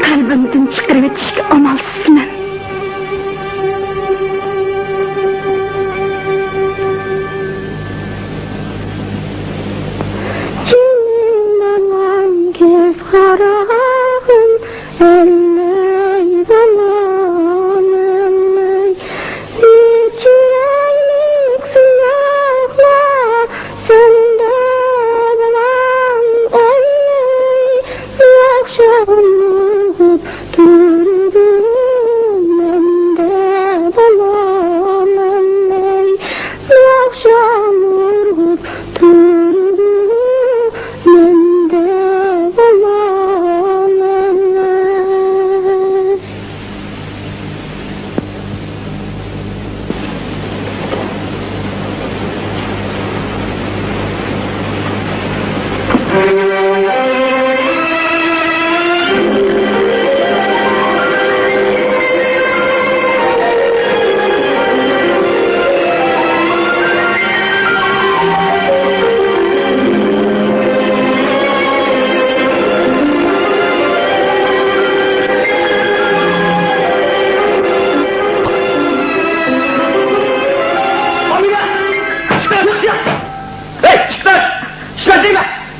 kalbimden çıkarıp etişke amalsızman. Cimnalan göz karağım elley zaman elley içireylik siyahlar sende bilen elley yakşanlık durdum mende balan elley yakşanlık durdum mende balan elley.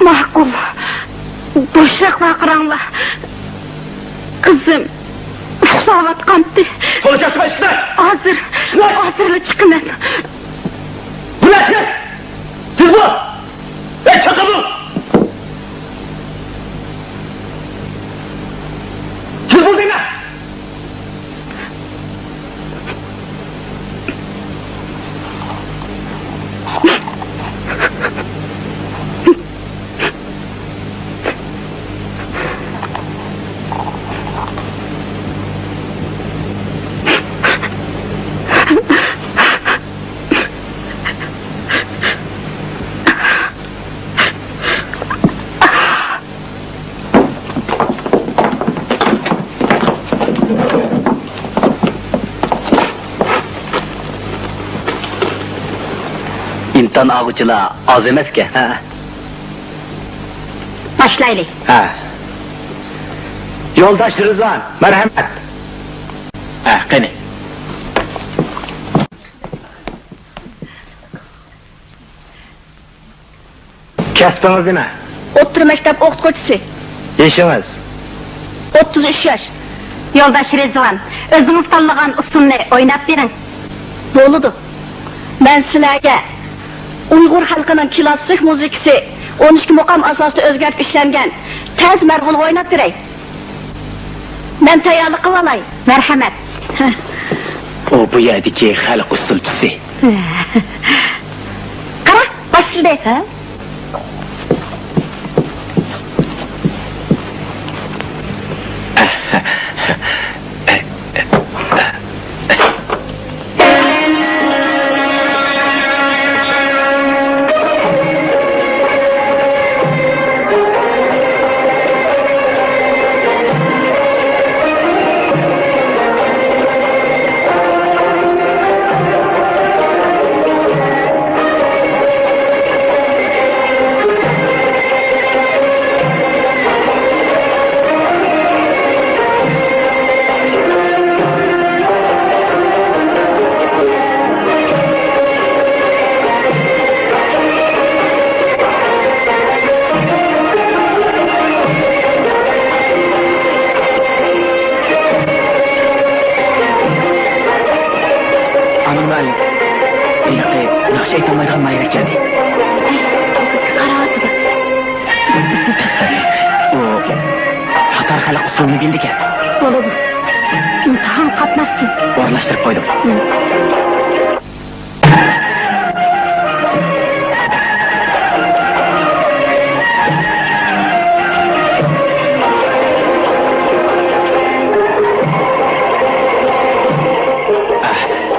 Ma'qul. Boşroq vaqiranglar. Qizim uxlayotgandi. Qo'li kasmay ishlar. Hozir chiqaman. Bular siz bu. Chaqa bu. Siz bu deyman. İmtihan ağıcılar az emeske. Başlaylik. Yo'ldosh Rizvon, marhamat. Qani. Kasbingiz nima? O'ttir maktab o'qituvchisi. Yoshingiz? 33 yosh. Yo'ldosh Rizvon, o'zingiz tanlagan usulni o'ynab bering. Bo'ladi. Men sizlarga Uyg'ur xalqining klassik muzikasi 12 muqam asosida o'zgartib ishlangan tez marg'ul o'ynab beray. Men tayyorlik qilib olay. Marhamat. O bu yerdagi xalq usulchisi. Şunday. Ha? usulünü bildik ya. Olur. İmtihan katmazsın. Orlaştırıp koydum.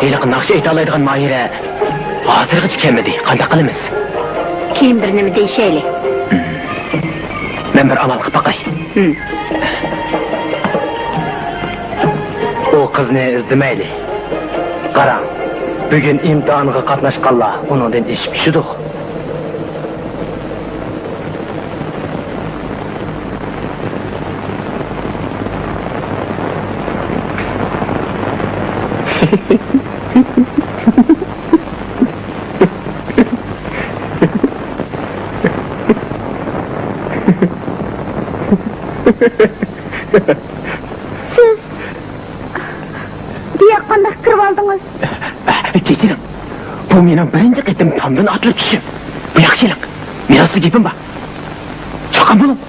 Heyliqin naqşı ayta alaydigan Mahire hozirgacha kelmadi. Qanday qilamiz? Kim birini mi deyişeyli? Men bir amal qilib baqay. O qizni izdimayli. Qarang, bugun imtihonga qatnashganlar uningdan eshib tushdik. Siz bu yoqqa kirib oldingiz. Kechiring. Bu mening birinchi qitim tomdan otilib tushim. Bu yaxshilik. Men sizga gapim bor. Chiqin bo'ling.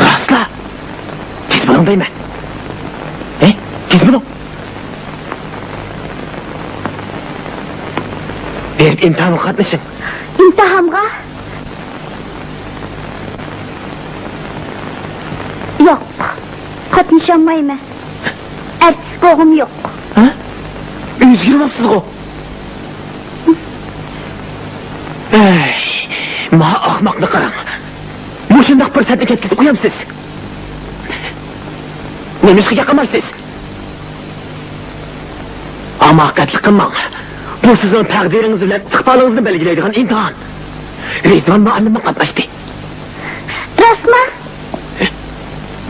Rostla. Tez bo'ling deyman. Tez bo'ling. Berib imtihonga qatnashing. İmtihamga? Yok. Qatnashamayman. Ertesi bo'g'im yo'q. Ha? O'zgarmabsiz o. Ma ahmoqni qarang. Mushundaq fursatni ketkizib qo'yamsiz. Nemishga qamaysiz. Amoqatli qilmang. Bu sizning taqdiringiz bilan istiqbolingizni belgilaydigan imtihon. Rizvan muallimga qatnashdi. Rasman?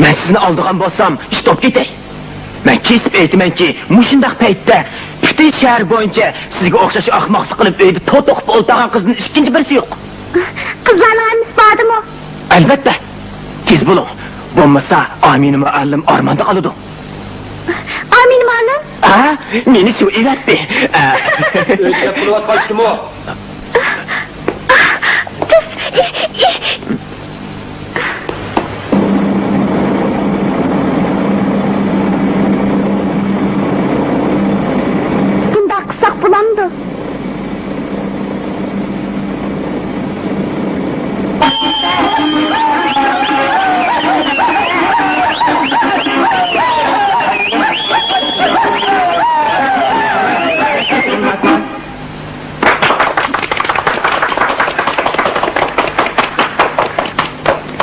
Men sizni oldigan bo'lsam, stop ketay. Men kesib aytmanki, mushundaq paytda butun shahar bo'yicha sizga o'xshash ahmoqlik qilib uyda to'toqib o'ltirgan qizning ikkinchi birisi yo'q. Qizlarning annisi bormi? Albatta. Tez bo'ling. Bo'lmasa, Amina muallim armonda qoladi. Amina muallim? Ha? Meni shu evatdi. O'ylab qo'yatqanchdimi? Bunda qilsak bo'lamdi.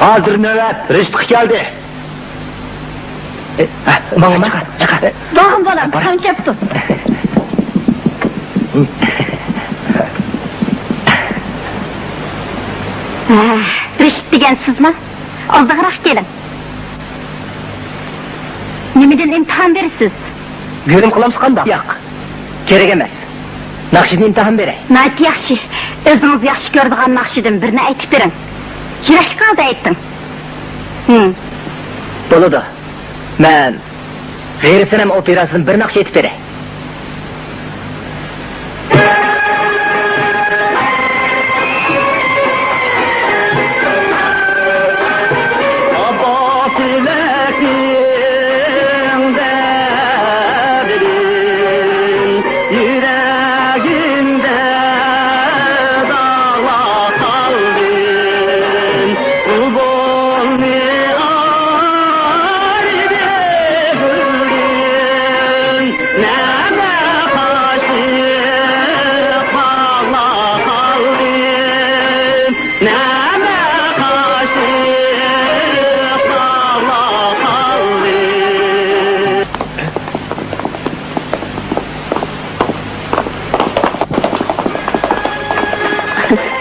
Hozir navbat Rishtiq keldi. Mama, chiqar. Doğum bolam, qancha tut. Rishit degan sizmi? Ozdiqroq keling. Nimadan imtihon berasiz? Go'rim qilamiz qanday? Yo'q. Kerak emas. Naqshidni imtihon beray. Nayt yaxshi. O'zingiz yaxshi ko'radigan naqshidan birini aytib bering. Yurak qalda aytdim. Bo'ladi. Men g'ayrisanam operasidan bir naqsh aytib beray.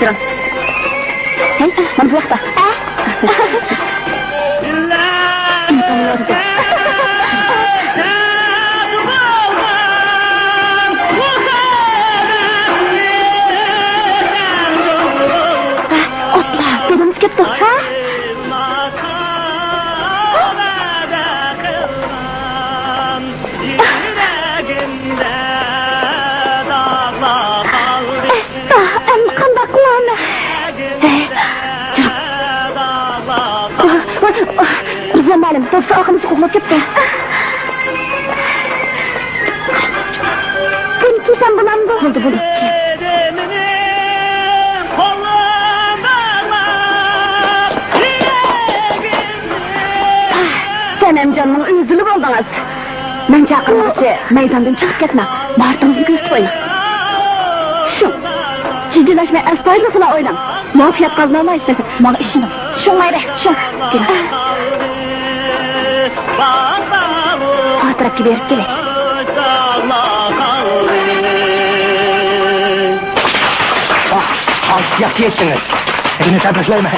Durun. Hey, mana bu yoqda. Otla, dedimiz ketdi. Ha? Qandaq qilamiz? Bizden malum, doktor ağımızı qo'llab ketdi. Buni kiysam bo'ladimi? Bo'ldi. Senemcanның üzülü bo'ldingiz. Men chaqirmoqchi, maydondan chiqib ketma. Bartingizni ko'rsatib qo'ying. Shu. Jiddiyleşme, astoydil qila o'ylang. Muvaffaqiyat qozonolmaysiz. Mana ishim. Shu mayli, shu. Atrafga berib kelay. Yaxshi yetdingiz. Buni tabriklayman.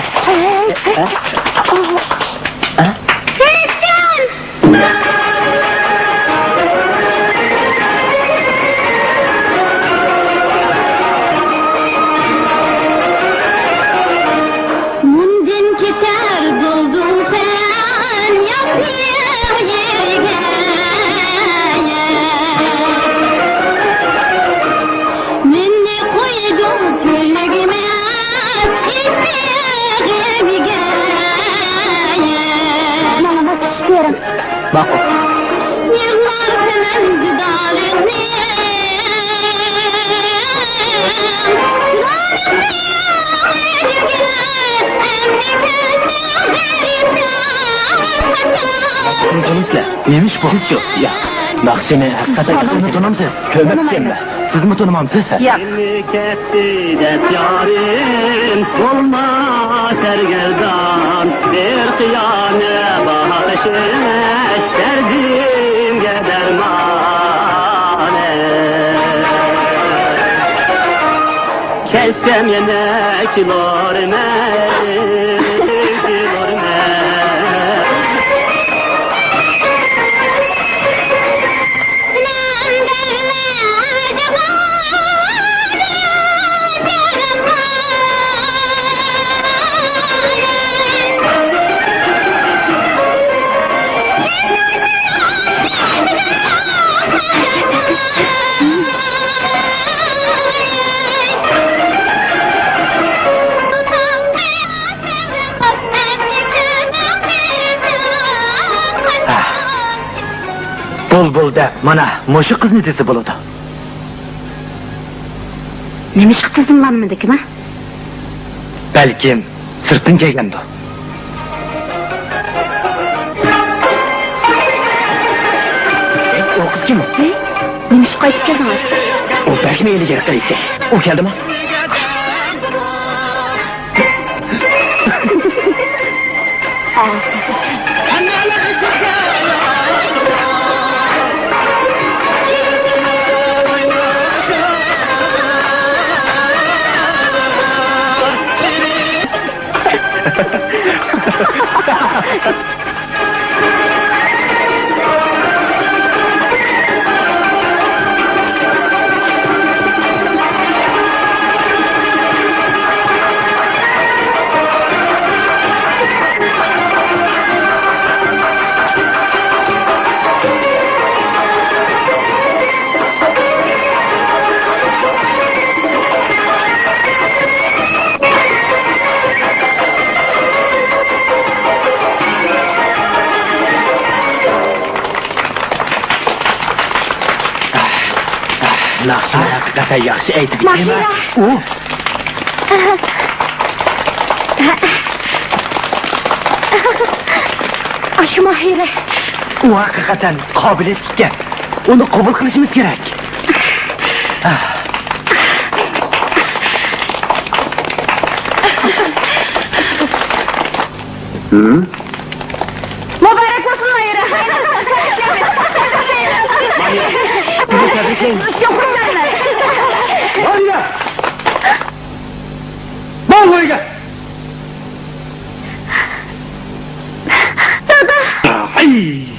Bak o. Tanımsızlar. Neymiş bu? Hiç yok. Ya. Bak seni hakikaten siz tanımsız. Kömekçiyim ben. Siz mi tanımamsız? Yok. Yarim olma sergerdan bir kıyane bakışın derdimge dermane kessem yine kilorime Bulbulda mana mushu qizni desa bo'ladi. Nima ish qilsinmanmidikmi? Balkim sirtin kelgandi. O qiz kim? Nima ish qaytib keldingiz? O balkim eliga qaytdi. O keldimi? Naqshi hakikaten yaxshi aytib ketdimi? U Aşı Mahire. u hakikaten qobiliyatga. Uni qabul qilishimiz kerak. Mübarek olsun Mahire. Tabriklayın. Yok, Hayır. yerge. Dada! Ay!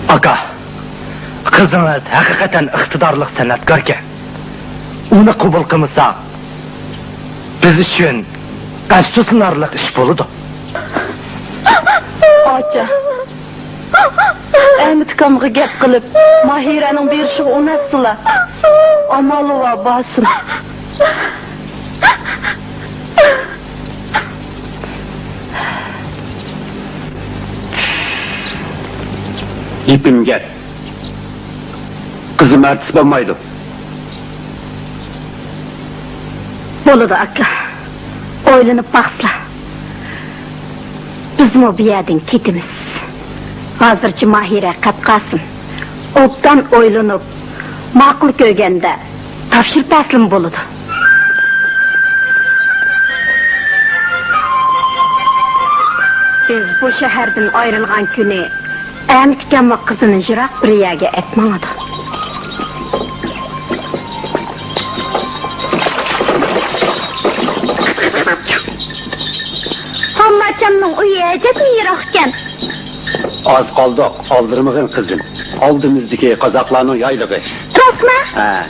Aka, kızınız hakikaten iktidarlık sanatkarken, onu kabul kılmasa, biz için kaçtı sınarlık iş buludu. Aça. Əmitkamğı gep kılıp, Mahire'nin bir şu onasıla, amalıva basın. İpim gel. Kızım ertesi olmaydı. Boludu aka. Oylanıp baksla. Bizim o bir yerden ketimiz. Hazırcı Mahire kapkasın. Obdan oylanıp, makul köygende tavşır bəslim boludu. Biz bu şehirden ayrılgan günü Əmitken ve kızının jirak bir yerge etmanadı. Hammaçamның uyuyacak mı yirakken? Az kaldık, aldırmağın kızım. Aldığımızdaki kazaklarının yaylığı. Rosma? He.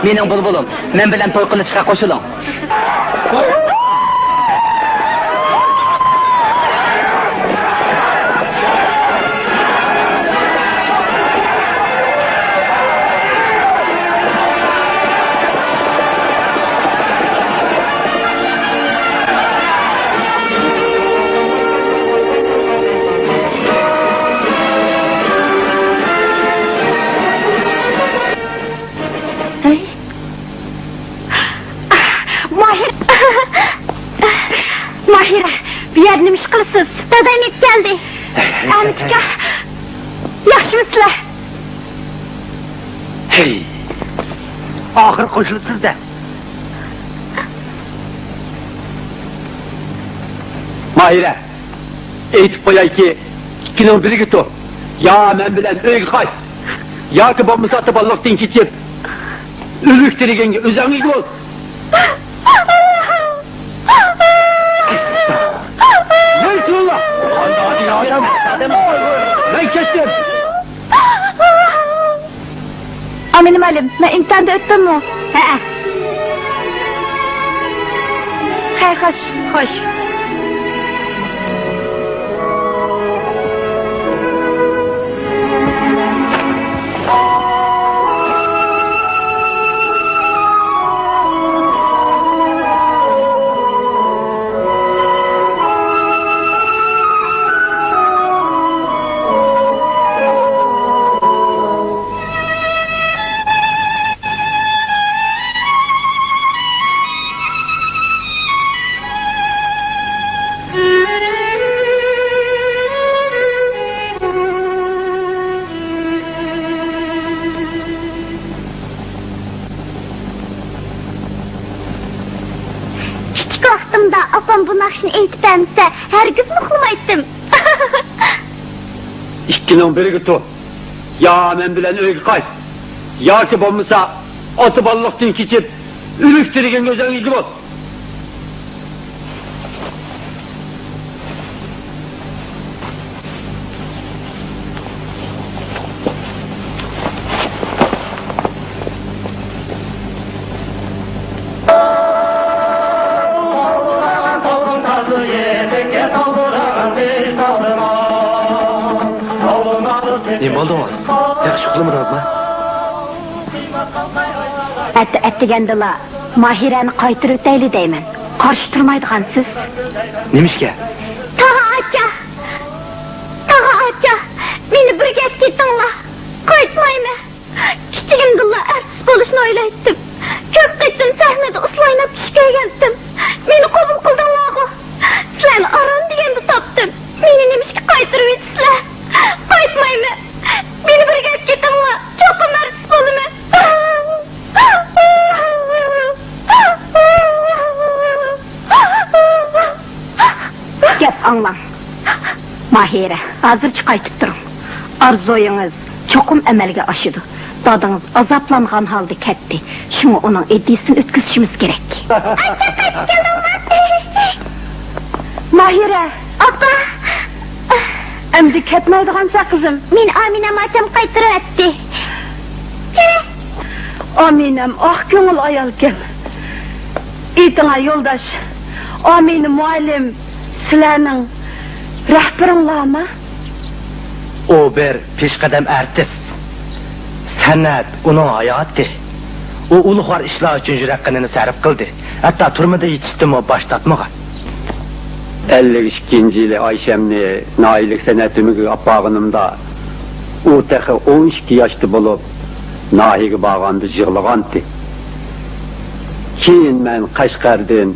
Mening bulbulum, men bilan to'y qilishga qo'shiling. Mahire, bir yerini kılısız. Dadayım et geldi. Amitka, yaxşı mısılar? Hey! Ahır koşulsuz da. Mahire, eğitip koyay ki, ikinin biri git o. Ya men bilen öyle kay. Ya ki bomba satıp Allah'tan geçip, ülük dirigenge üzerine ol. Neyse ulan? Hadi ya, ben kestim. Aminim Alim, ben imtihanda öttüm mü? He. Hay hoş, hoş. Küçük vaxtımda apam bu nakşını eğitip emse herkes muhlumaydım. İkinin biri git o. Ya men bilen öyle kay. Ya ki bombasa, atı ballıktan geçip, ülük dirigenge üzerine ol. Ne oldunuz? Yakışıklı mıydınız mı? Ettigendila, Mahireni qaytırıp öteyli deymen. Karıştırmaydıgan siz. Nemişke? Taha aça, beni bir gep gittinla. Qaytmayma. Kiçigimdilla artist boluşunu oylaytdım. Köp gittim sahnede ıslaynap pişkeye geldim. Beni kabul kıldınlağı. Sen aran diyende taptım. Beni nemişki qaytırıp etsizler. Qaytmayma. Beni bir gep gittinla. Çokum artist bolunu. Gep anlan. Mahire, hazırcı qaytıp durun. Arzoyunuz çokum emelge aşıdı. Dadınız azaplanğan halde ketdi. Şunu onun edisini ötküzüşümüz gerek. Mahire, abba! Emdi ketmeydiğansa kızım. Min Aminem açam qaytırı etti. Aminem, ah gönül ayal gel. İtina yoldaş, Aminem muallim, sizlerinin rahberinlarmı? O bir peshqadam artist. San'at uning hayoti. U ulug'vor ishlar uchun yurak-qinini sarf qildi. Hatto turmada yetishtirib boshlatmagan. 52 yılı Ayşemni nailik senetimi apağınımda o tehi 12 yaşlı bulup nahigi bağandı jığlıgandı. Keyin men Kaşgar'dan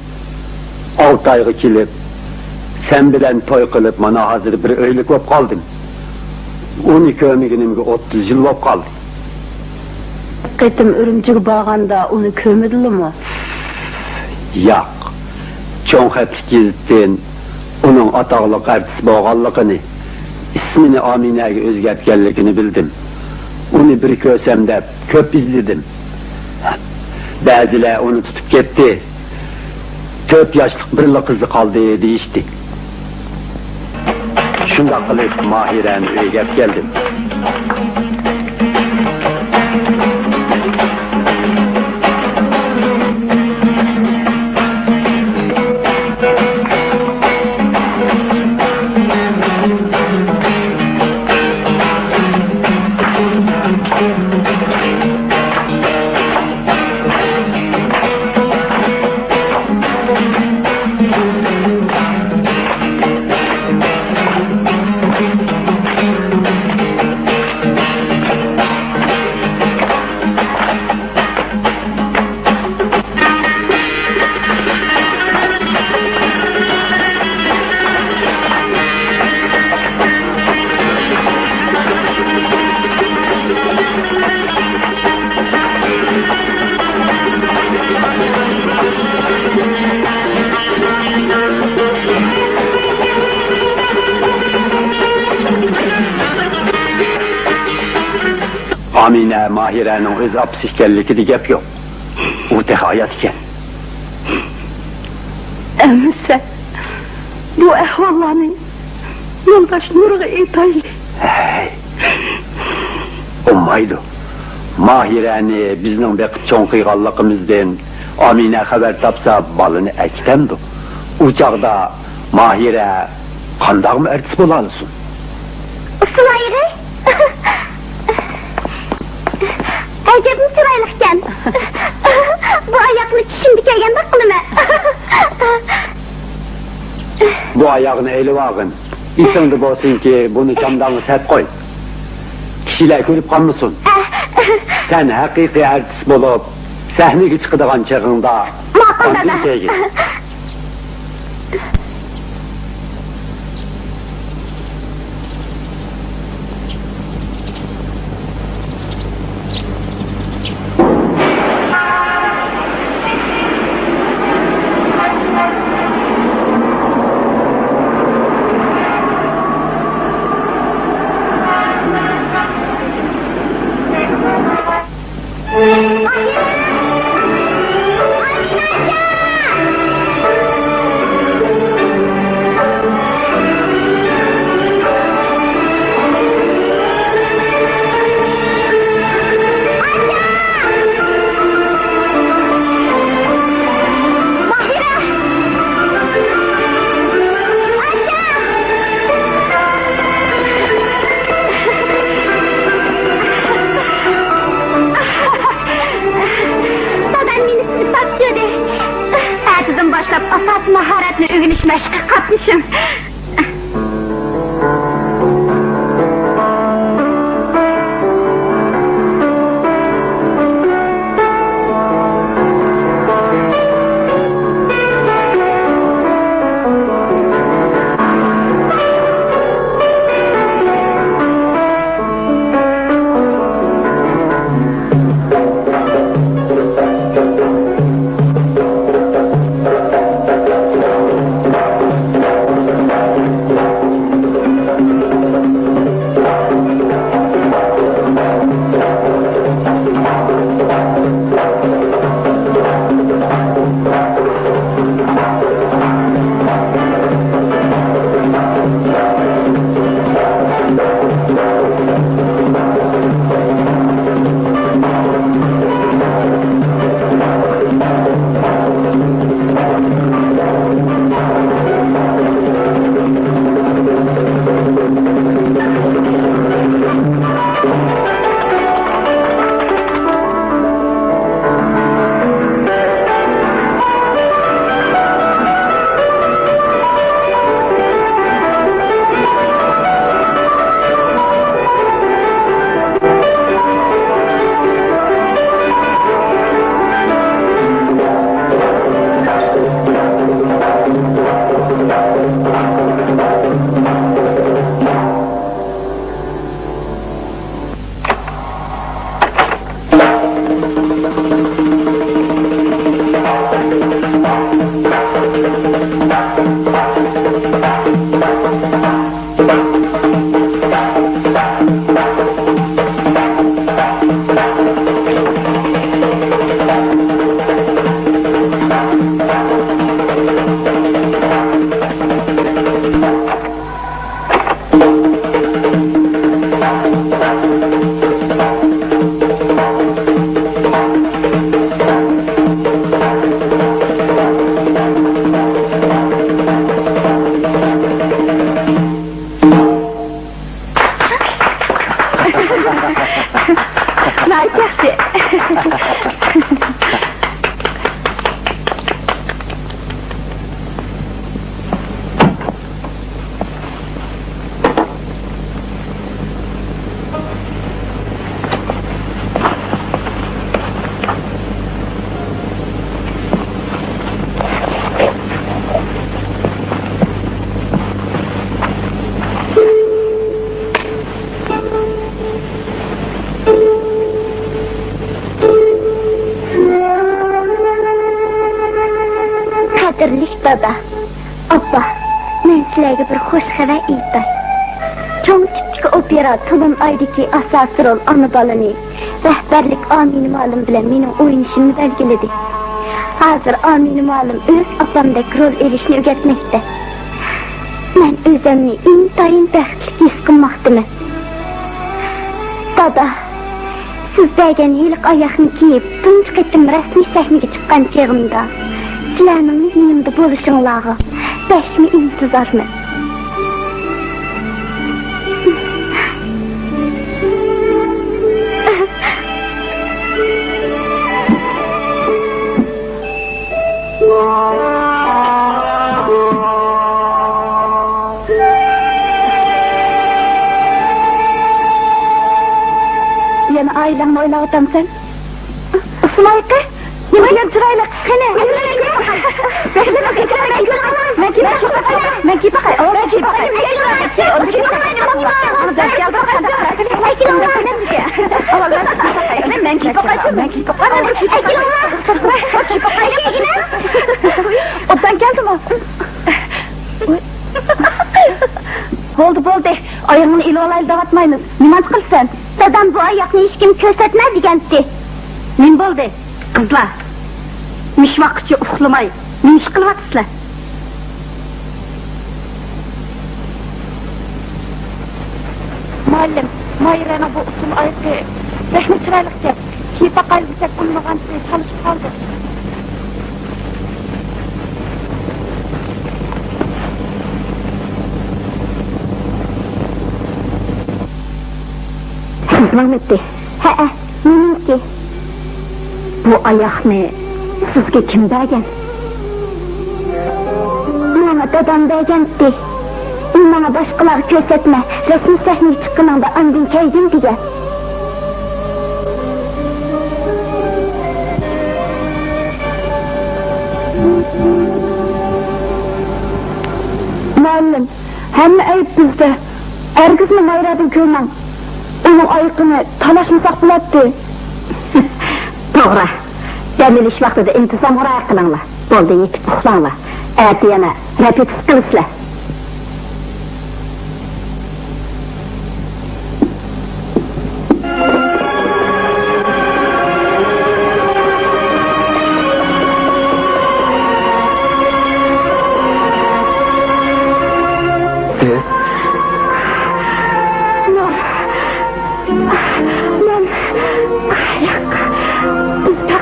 6 ayga kelip sen bilen toy kılıp mana hazır bir öylik bop kaldım. 12 ömrümge 30 yıl bop kaldı. Qetim Ürümcig bağanda onu kömüdülü mü? Yok. Çoğun heplik gezitten onun atağlık artist boğallıqını, ismini Amine'ye özgertkenlikini bildim. Onu bir kösemde köp izledim. Bazılar onu tutup gitti. 4 yaşlık birli kızı kaldı deyişti. Şunda kılıp Mahire'nin öyle geldim. Amine Mahire'nin öz apsihkelliği de gep yok. O tek hayat iken. Emse, bu ehvallarını yoldaş Nur'a etaylı. Hey. Olmaydı. Mahire'ni bizden bekip çoğun kıygallıkımızdan Amine haber tapsa balını ektemdi. Uçakda Mahire kandağım ertisi bulalısın. Sılayırı? Acabım sıraylıkken. Bu ayaklı şimdi kelgen bakılımı. Bu ayağını eli vakın. İsindi bolsun ki bunu camdan set koy. Kişiler görüp kalmışsın. Sen hakiki artist bulup sahneye çıkıdığın çağında Makul dada. sanatını öğrenişmek, katmışım. Naikasi. Kadirlik dada, abba, men sizlarga bir xush xabar aytay. Cho'ng tipdagi opera Tulum aydagi asosiy rol ona balani rahbarlik Amini Ma'lum bilan mening o'ynashimni belgiladi. Hozir Amini Ma'lum o'z opamdek rol elishni o'rgatmoqda. Men o'zimni intayin baxtli his qilmoqdaman. Dada, siz degan yiliq oyoqni kiyib, tunji qatim rasmiy sahnaga chiqqan chog'imda sizlarning yonimda bo'lishinglarga baxtli intizorman. Yana ailangni o'ylab o'tamsan? Sumayka, nima bilan chiroyli qani? Obdan keldimi? Bo'ldi, oyog'ini ilolayli davatmaymiz. Nima qilsan? Dadam bu oyoqni hech kim ko'rsatma deganti. Men bo'ldi, qizlar. Mish vaqtcha uxlamay, nima ish qilyapsizlar? Muallim, Mayrana bu usul oyoqqa rahmat chiroyliqcha kepa qalbicha qilmagan çalışib qoldi. Rahmetli. Ha, menimki. Bu oyoqni sizga kim bergan? dadam degendi. Bana başkalar kösetme, resim sahneye çıkkınanda andın keydin diye. Müəllim, həmmə ayıb bizdə. Ərgizmi mayradın köyman. Onun ayıqını talaşmasak bulatdı. Doğru. Dəmil iş vaxtıda intizam oraya qılınla. Bolda yetip uxlanla. Ərdi yana repetiz qılısla.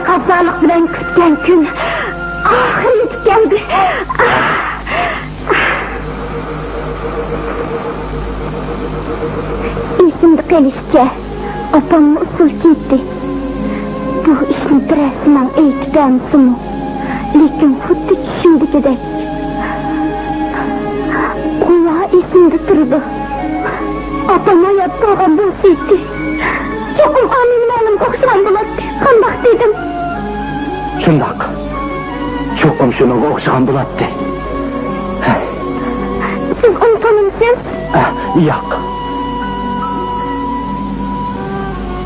Kazalık bilen kütken gün ahir yetip geldi. Esimde gelişçe atamın usul gitti. Bu işin birisinden eğitiden sonu. Lekin huddi şimdi de. Kulağı esimde durdu. Atama yattığım bu seydi. Çokum aminim kokşan bulattı. Kandak dedim. Şundak. Çokum şunu okşan bulattı. Siz onu tanımsınız? Yok.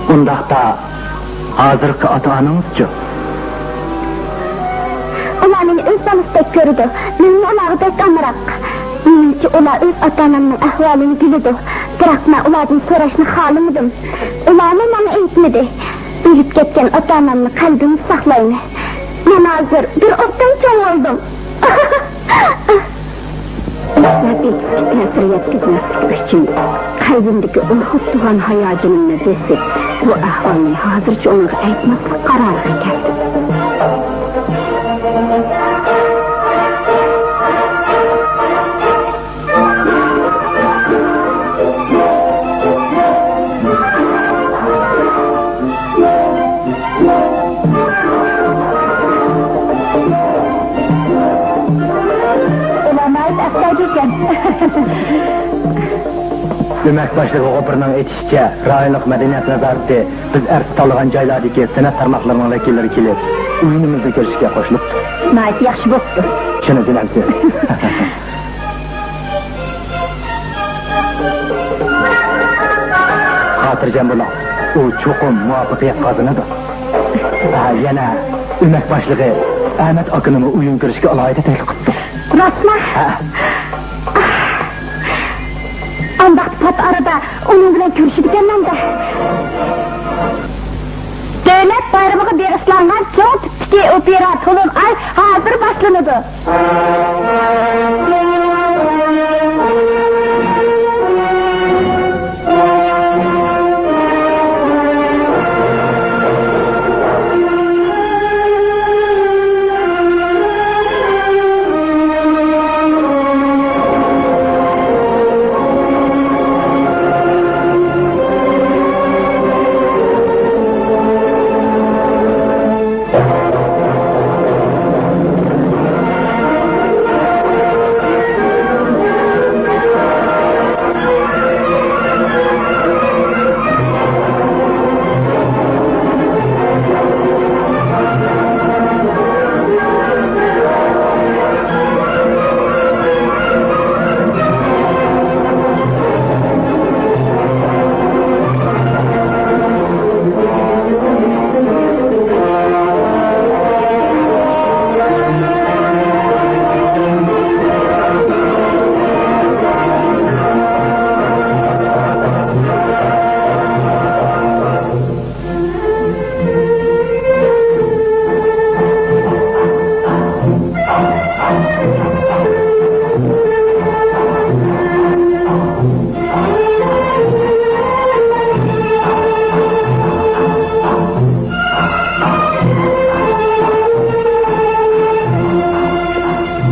Bundakta hazırki ata-ananızcı. Ola meni öz tanıstek görüdü. Menin olağı pek amırak. Menimki ola öz ata-anamın ahvalini bilüdü. Bırakma oladın soraşını halımıdım. Olanı bana eğitmedi. Ölüp ketken ata-anamın kalbimi saklayını. Ben hazır bir ottan çoğun oldum. Nabi fitnesini yetkizmeslik için kalbimdeki ulhut duhan hayacının nefesi bu ahvalini hazırca onu aytmaslık kararına geldi. Demek başlığı Opır'ın etişçe, rayonluk medeniyet nazareti, biz ersi talıgan caylardaki sanat tarmaklarının vekilleri kelip, oyunumuzda görüşüge koşuluptu. Nayet yaxşı boptu. Şunu dilemsiz. Hatırcam bula, o çokum muvaffakiyet kazanıdı. Yana, ümek başlığı, Ahmet Akın'ımı oyun görüşüge alayda teklif kıttı. Rasma? Andak pat arada onun bilen görüşüdükenden de. Devlet bayramıga berislangan çok tiptiki operatörün ay hazır başlanıdı.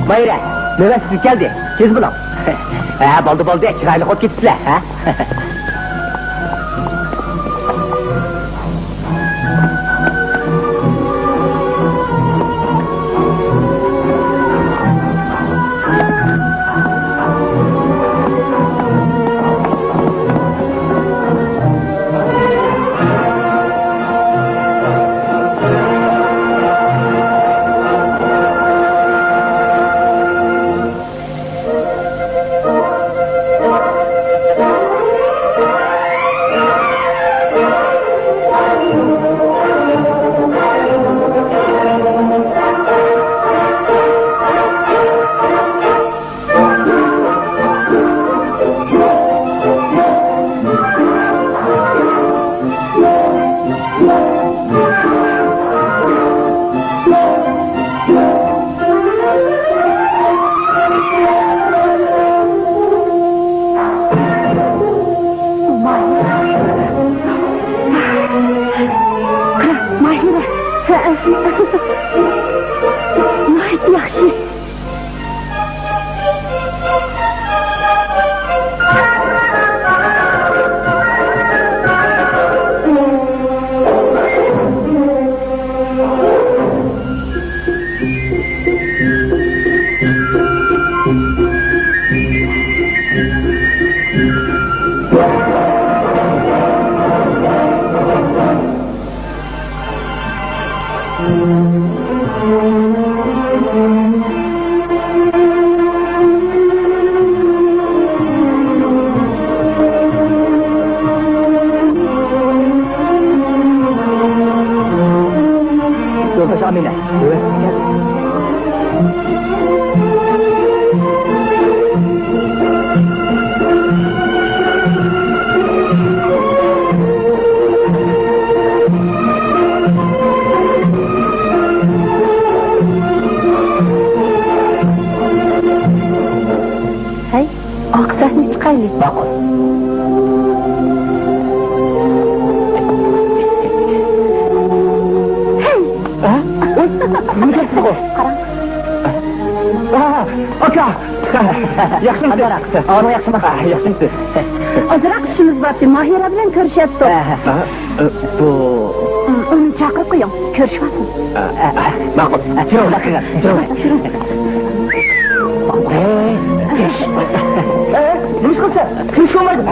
Bayra, növəsiz geldi, tez bulam. Baldı, kiraylı ot gittiler, ha? Nihoyat yaxshi. Yoldaş Amine. Evet. Hey, oqsasni chiqaylik. Ma'qul. Nima qilibsiz bu? Qarang. Aka. Yaxshimisiz? Ana yaxshimi? Yaxshimisiz? Ozroq ishimiz bor, Mahira bilan ko'rishyapti. Bu Uni chaqirib qo'ying, ko'rishmasin. ma'qul. Chiroq qiling. Nima qilsa? Hech bo'lmaydi.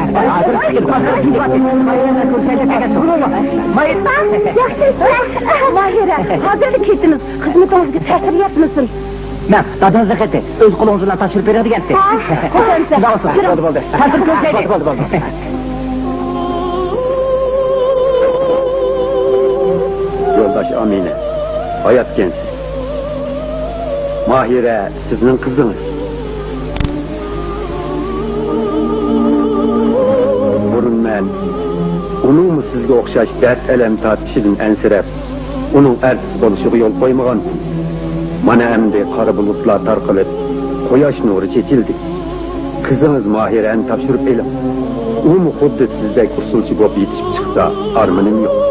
Mahira, hozir ketimiz. Xizmatingizga ta'sir yetmasin. Men dadangizga qaytdi. O'z qo'lingiz bilan tashirib beradigan-ku. Bo'ldi. Ta'sir ko'rsaylik. Bo'ldi. Yoldaş Amine, hayat gençsiz. Mahire sizin kızınız. Burun men, onun mu sizge okşaş dert elem tartışıdın ensirep, onun ersiz boluşuğu yol koymagan. Mana emdi karı bulutlar tarkılıp, koyaş nuru çekildi. Kızınız Mahire'ni tapşırıp elim. O mu huddi sizdek usulçu bop yetişip çıksa armanım yok.